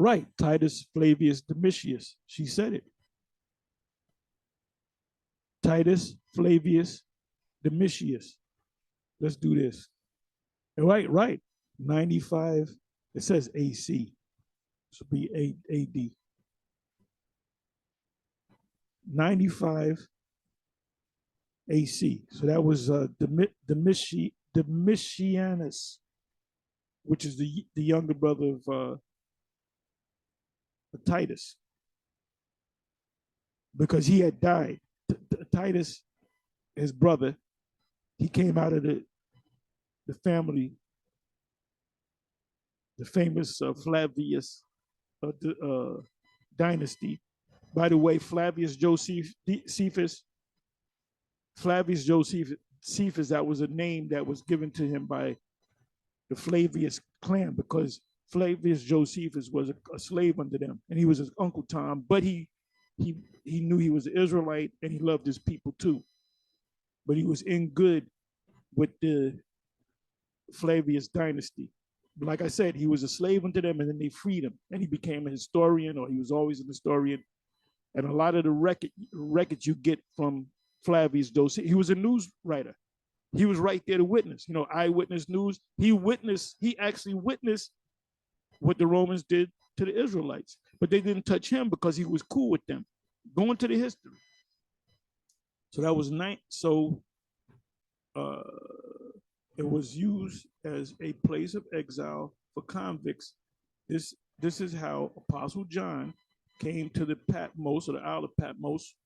Right, Titus Flavius Domitius. She said it. Titus Flavius Domitius. Let's do this. Right. 95. It says AC. This will be AD. 95 AC. So that was Domitianus. which is the younger brother of Titus, because he had died. Titus, his brother, he came out of the family, the famous Flavius dynasty. By the way, Flavius Josephus, that was a name that was given to him by the Flavius clan, because Flavius Josephus was a slave under them, and he was his Uncle Tom, but he knew he was an Israelite and he loved his people too. But he was in good with the Flavius dynasty. Like I said, he was a slave unto them, and then they freed him, and he became a historian, or he was always an historian. And a lot of the records you get from Flavius Josephus, he was a news writer. He was right there to witness, eyewitness news. He actually witnessed what the Romans did to the Israelites, but they didn't touch him because he was cool with them. Going to the history. So that was it was used as a place of exile for convicts. This is how Apostle John came to the Patmos, or the Isle of Patmos,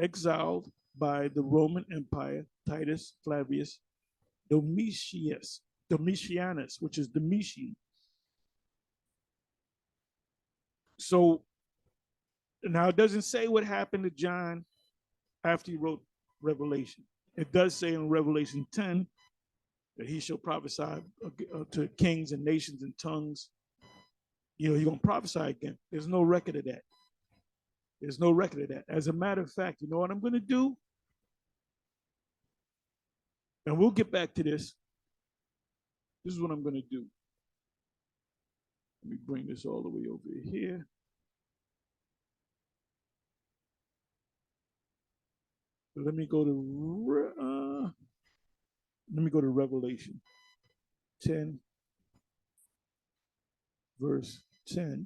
exiled by the Roman Empire, Titus Flavius Domitianus, which is Domitian. So now it doesn't say what happened to John after he wrote Revelation. It does say in Revelation 10 that he shall prophesy to kings and nations and tongues. He's going to prophesy again. There's no record of that. There's no record of that. As a matter of fact, you know what I'm going to do? And we'll get back to this. This is what I'm going to do. Let me bring this all the way over here. Let me go to Revelation 10, verse 10.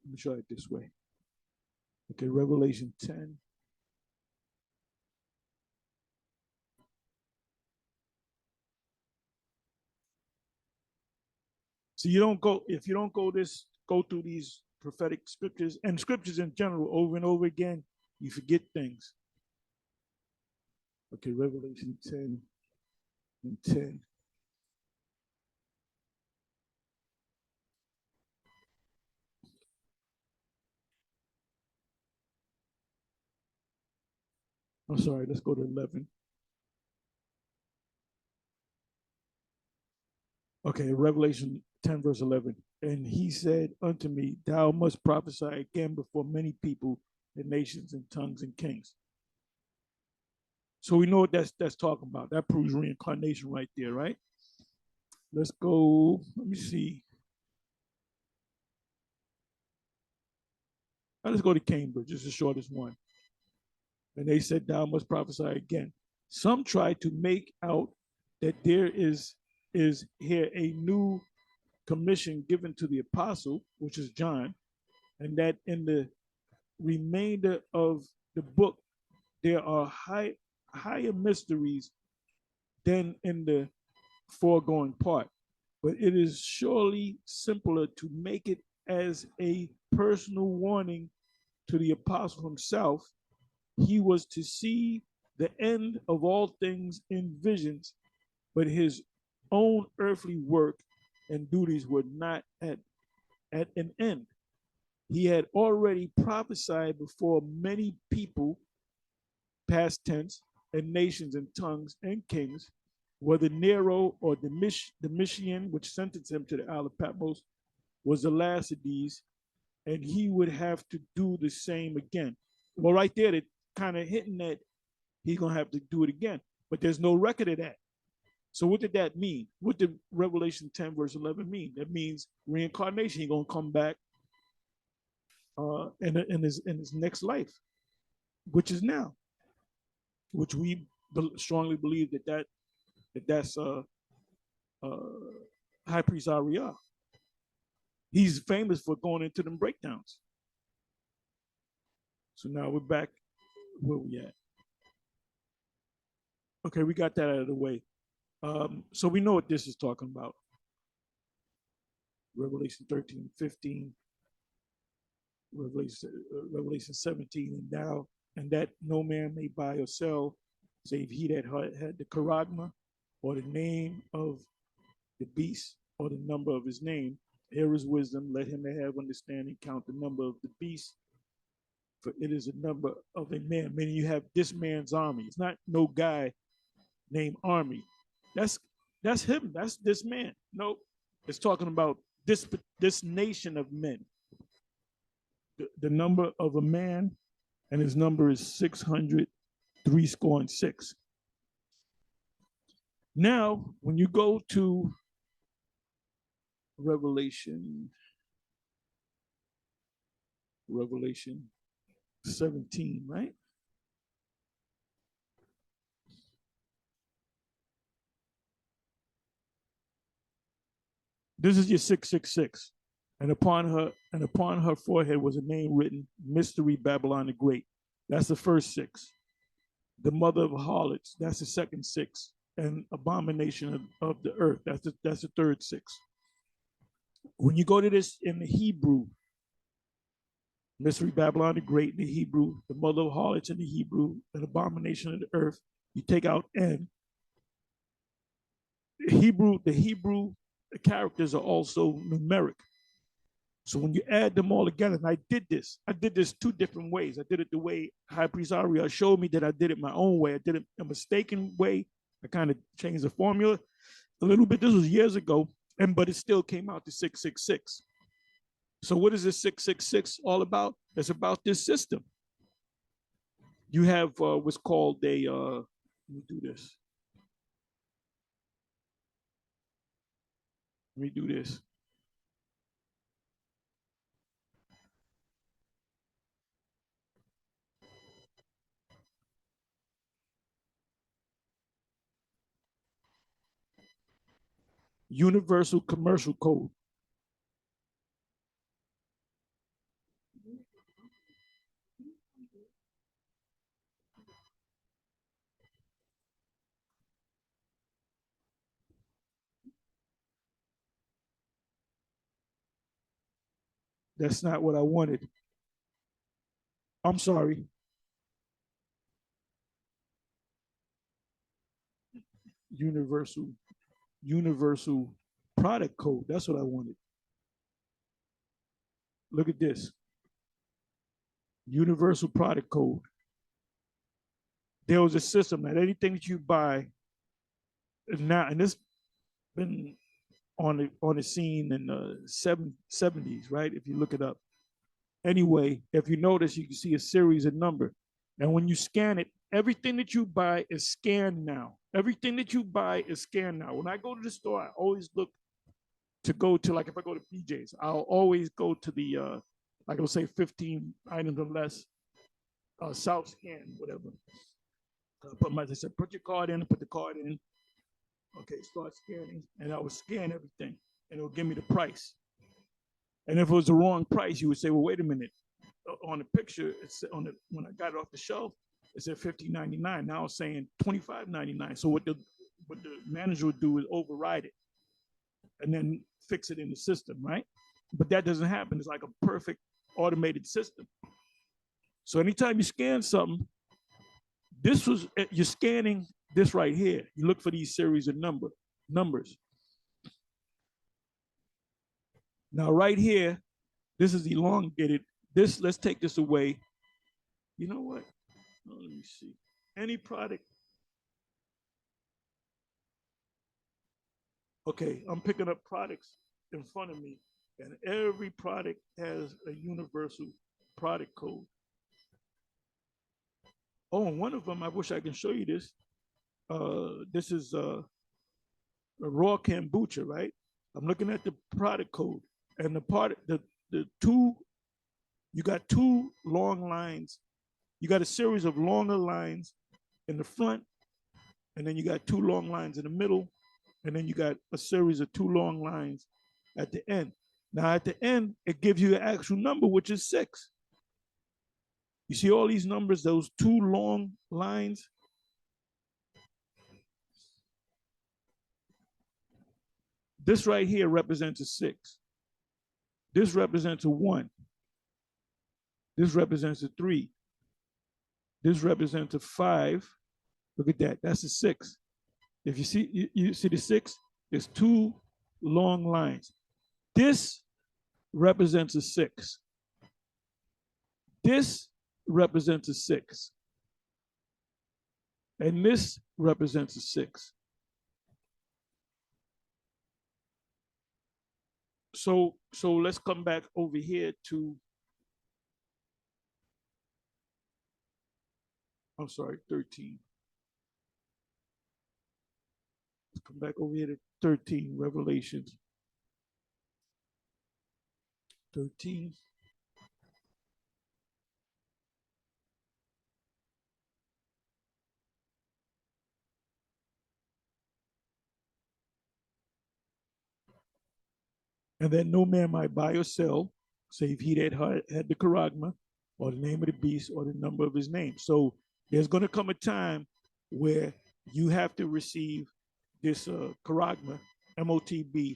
Let me try it this way. Okay, Revelation 10. So if you don't go through these prophetic scriptures and scriptures in general over and over again, you forget things. Okay, Revelation 10 and 10. I'm sorry, let's go to 11. Okay, Revelation 10, verse 11. And he said unto me, thou must prophesy again before many people and nations and tongues and kings. So we know what that's talking about. That proves reincarnation right there, right? Let's go. Let me see. Let's go to Cambridge. It's the shortest one. And they said, thou must prophesy again. Some try to make out that there is here a new commission given to the apostle, which is John, and that in the remainder of the book, there are higher mysteries than in the foregoing part. But it is surely simpler to make it as a personal warning to the apostle himself. He was to see the end of all things in visions, but his own earthly work and duties were not at an end. He had already prophesied before many people, past tense, and nations and tongues and kings, whether Nero or Domitian, which sentenced him to the Isle of Patmos, was the last of these, and he would have to do the same again. Well, right there, they're kind of hitting that he's going to have to do it again, but there's no record of that. So what did that mean? What did Revelation 10, verse 11 mean? That means reincarnation. He's going to come back in his next life, which is now, which we strongly believe that's High Priest Ariel. He's famous for going into them breakdowns. So now we're back where we at? Okay, we got that out of the way. So we know what this is talking about. Revelation 13, 15, Revelation 17, and now, and that no man may buy or sell, save he that had the charagma, or the name of the beast, or the number of his name. Here is wisdom. Let him that have understanding count the number of the beast, for it is a number of a man. Meaning you have this man's army. It's not no guy named Army. That's him. That's this man. Nope. It's talking about this nation of men. The number of a man, and his number is 603 score and six. Now, when you go to Revelation 17, right? This is your 666. And upon her forehead was a name written, Mystery Babylon the Great. That's the first six. The mother of harlots, that's the second six. And abomination of the earth, that's the third six. When you go to this in the Hebrew, Mystery Babylon the Great in the Hebrew, the mother of harlots in the Hebrew, an abomination of the earth, you take out N. The Hebrew characters are also numeric. So when you add them all together, and I did this two different ways. I did it the way High Priest Aria showed me that I did it my own way. I did it a mistaken way. I kind of changed the formula a little bit. This was years ago, but it still came out to 666. So what is this 666 all about? It's about this system. You have what's called a, let me do this. Let me do this. Universal Commercial Code. That's not what I wanted. I'm sorry. Universal product code. That's what I wanted. Look at this. Universal product code. There was a system that anything that you buy now, and this been on the scene in the 70s, right? If you look it up. Anyway, if you notice, you can see a series of number. And when you scan it, everything that you buy is scanned now. Everything that you buy is scanned now. When I go to the store, I always look to go to, like if I go to PJ's, I'll always go to the, like I'll say 15 items or less, South scan, whatever. I said, put your card in, put the card in. Okay, start scanning. And I would scan everything and it would give me the price. And if it was the wrong price, you would say, well, wait a minute. On the picture, it's when I got it off the shelf, it said $15.99. Now it's saying $25.99. So what the manager would do is override it and then fix it in the system, right? But that doesn't happen. It's like a perfect automated system. So anytime you scan something, you're scanning this right here. You look for these series of numbers. Now right here, this is elongated. Let's take this away. You know what? Oh, let me see. Any product. Okay, I'm picking up products in front of me, and every product has a universal product code. Oh, and one of them, I wish I can show you this. This is a raw kombucha, right? I'm looking at the product code, and the two, you got two long lines. You got a series of longer lines in the front, and then you got two long lines in the middle, and then you got a series of two long lines at the end. Now, at the end, it gives you the actual number, which is 6. You see all these numbers, those two long lines? This right here represents a 6. This represents a 1. This represents a 3. This represents a 5. Look at that. That's a 6. If you see, you see the 6? There's two long lines. This represents a 6. This represents a 6. And this represents a 6. So let's come back over here to, I'm sorry, 13. Let's come back over here to 13, Revelations 13. And that no man might buy or sell, save he that had the charagma, or the name of the beast, or the number of his name. So there's going to come a time where you have to receive this charagma, MOTB,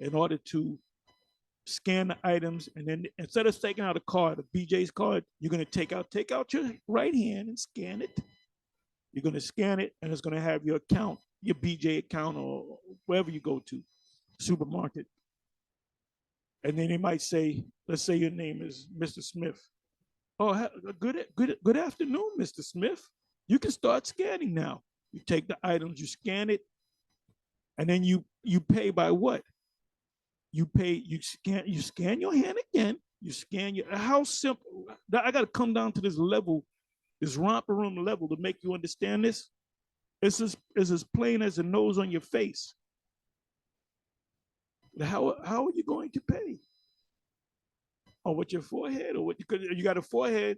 in order to scan the items. And then instead of taking out a card, a BJ's card, you're going to take out your right hand and scan it. You're going to scan it, and it's going to have your account, your BJ account, or wherever you go to, supermarket. And then they might say, let's say your name is Mr. Smith. Oh, good afternoon, Mr. Smith. You can start scanning now. You take the items, you scan it, and then you pay by what? You scan your hand again. You scan your, how simple. I got to come down to this level, this romper room level, to make you understand this. It's as plain as the nose on your face. How are you going to pay? Or with your forehead, or what? You got a forehead,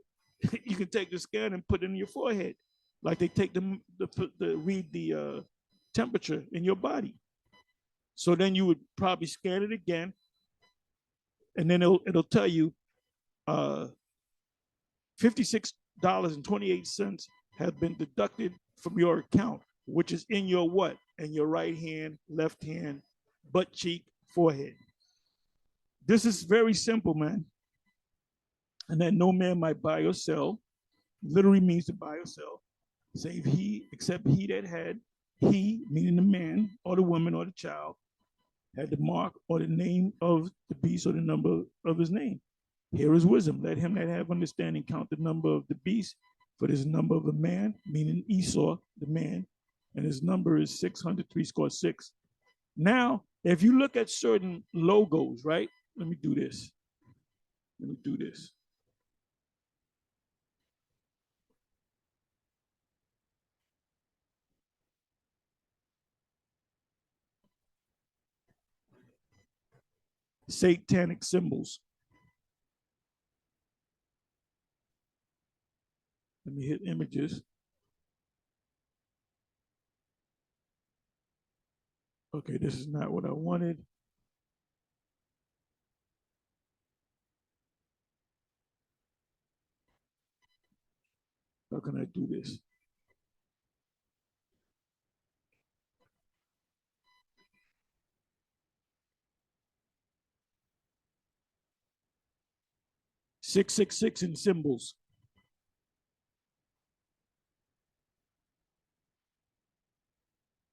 you can take the scan and put it in your forehead, like they take the read the temperature in your body. So then you would probably scan it again, and then it'll tell you $56.28 have been deducted from your account, which is in your what? In your right hand, left hand, butt cheek, forehead. This is very simple, man. And that no man might buy or sell, literally means to buy or sell, save he, except he that had, he, meaning the man or the woman or the child, had the mark or the name of the beast or the number of his name. Here is wisdom. Let him that have understanding count the number of the beast, for this number of a man, meaning Esau, the man, and his number is 600 Now, if you look at certain logos, right? Let me do this. Satanic symbols. Let me hit images. Okay, this is not what I wanted. How can I do this? $666 in symbols.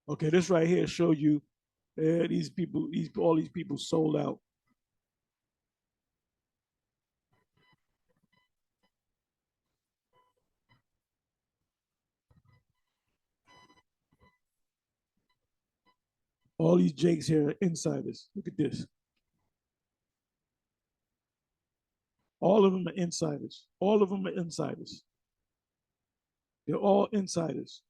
Okay, this right here shows you all these people sold out. All these Jakes here are insiders. Look at this. All of them are insiders. All of them are insiders. They're all insiders.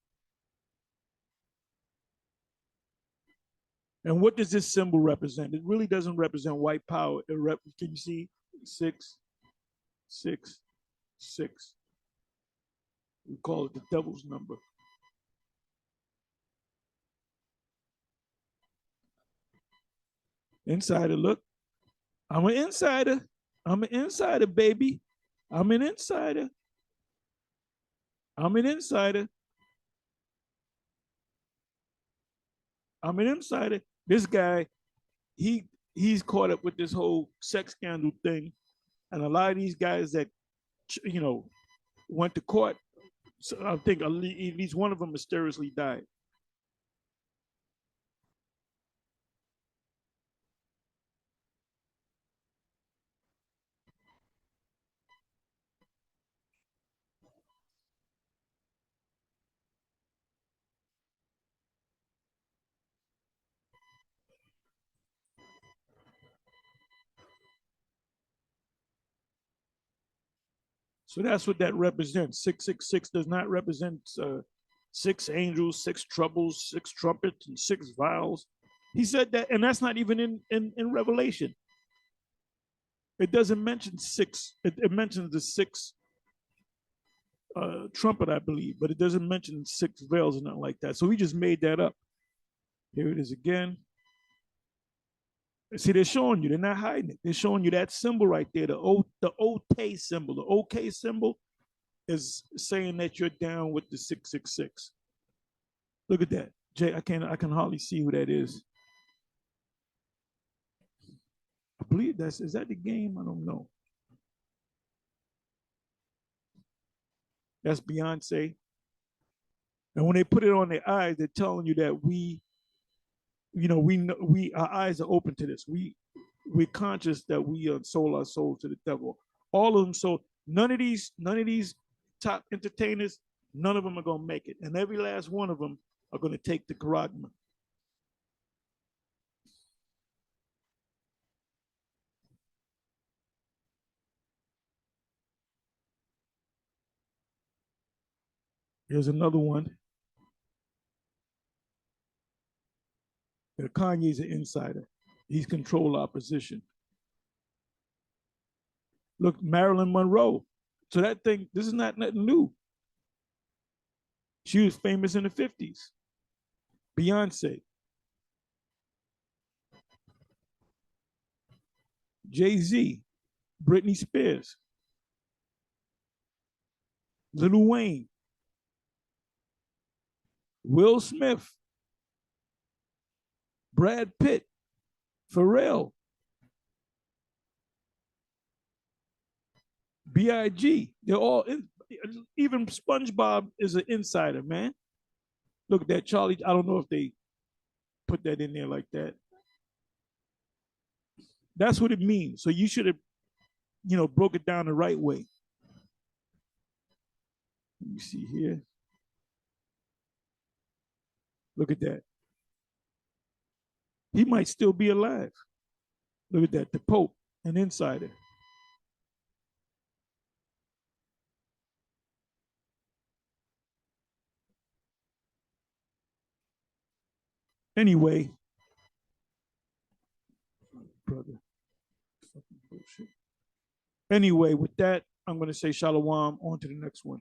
And what does this symbol represent? It really doesn't represent white power. Can you see 6, 6, 6? We call it the devil's number. Insider, look. I'm an insider. I'm an insider, baby. I'm an insider. I'm an insider. I'm an insider. This guy, he's caught up with this whole sex scandal thing, and a lot of these guys that went to court. So I think at least one of them mysteriously died. So that's what that represents. 666 does not represent six angels, six troubles, six trumpets, and six vials. He said that, and that's not even in Revelation. It doesn't mention six. It mentions the six trumpet, I believe, but it doesn't mention six veils or nothing like that. So we just made that up. Here it is again. See, they're showing you. They're not hiding it. They're showing you that symbol right there, the OK symbol. The OK symbol is saying that you're down with the 666. Look at that. Jay, I can hardly see who that is. I believe is that the game? I don't know. That's Beyonce. And when they put it on their eyes, they're telling you that our eyes are open to this. We're conscious that we sold our souls to the devil. All of them. So none of these top entertainers, none of them are gonna make it, and every last one of them are gonna take the charagma. Here's another one. Kanye's an insider. He's controlled our position. Look, Marilyn Monroe. So that thing, this is not nothing new. She was famous in the 50s. Beyonce. Jay-Z. Britney Spears. Lil Wayne. Will Smith. Brad Pitt. Pharrell. B.I.G. They're all even SpongeBob is an insider, man. Look at that, Charlie. I don't know if they put that in there like that. That's what it means. So you should have, broke it down the right way. Let me see here. Look at that. He might still be alive. Look at that. The Pope, an insider. Anyway, brother. Fucking bullshit. Anyway, with that, I'm going to say shalom. On to the next one.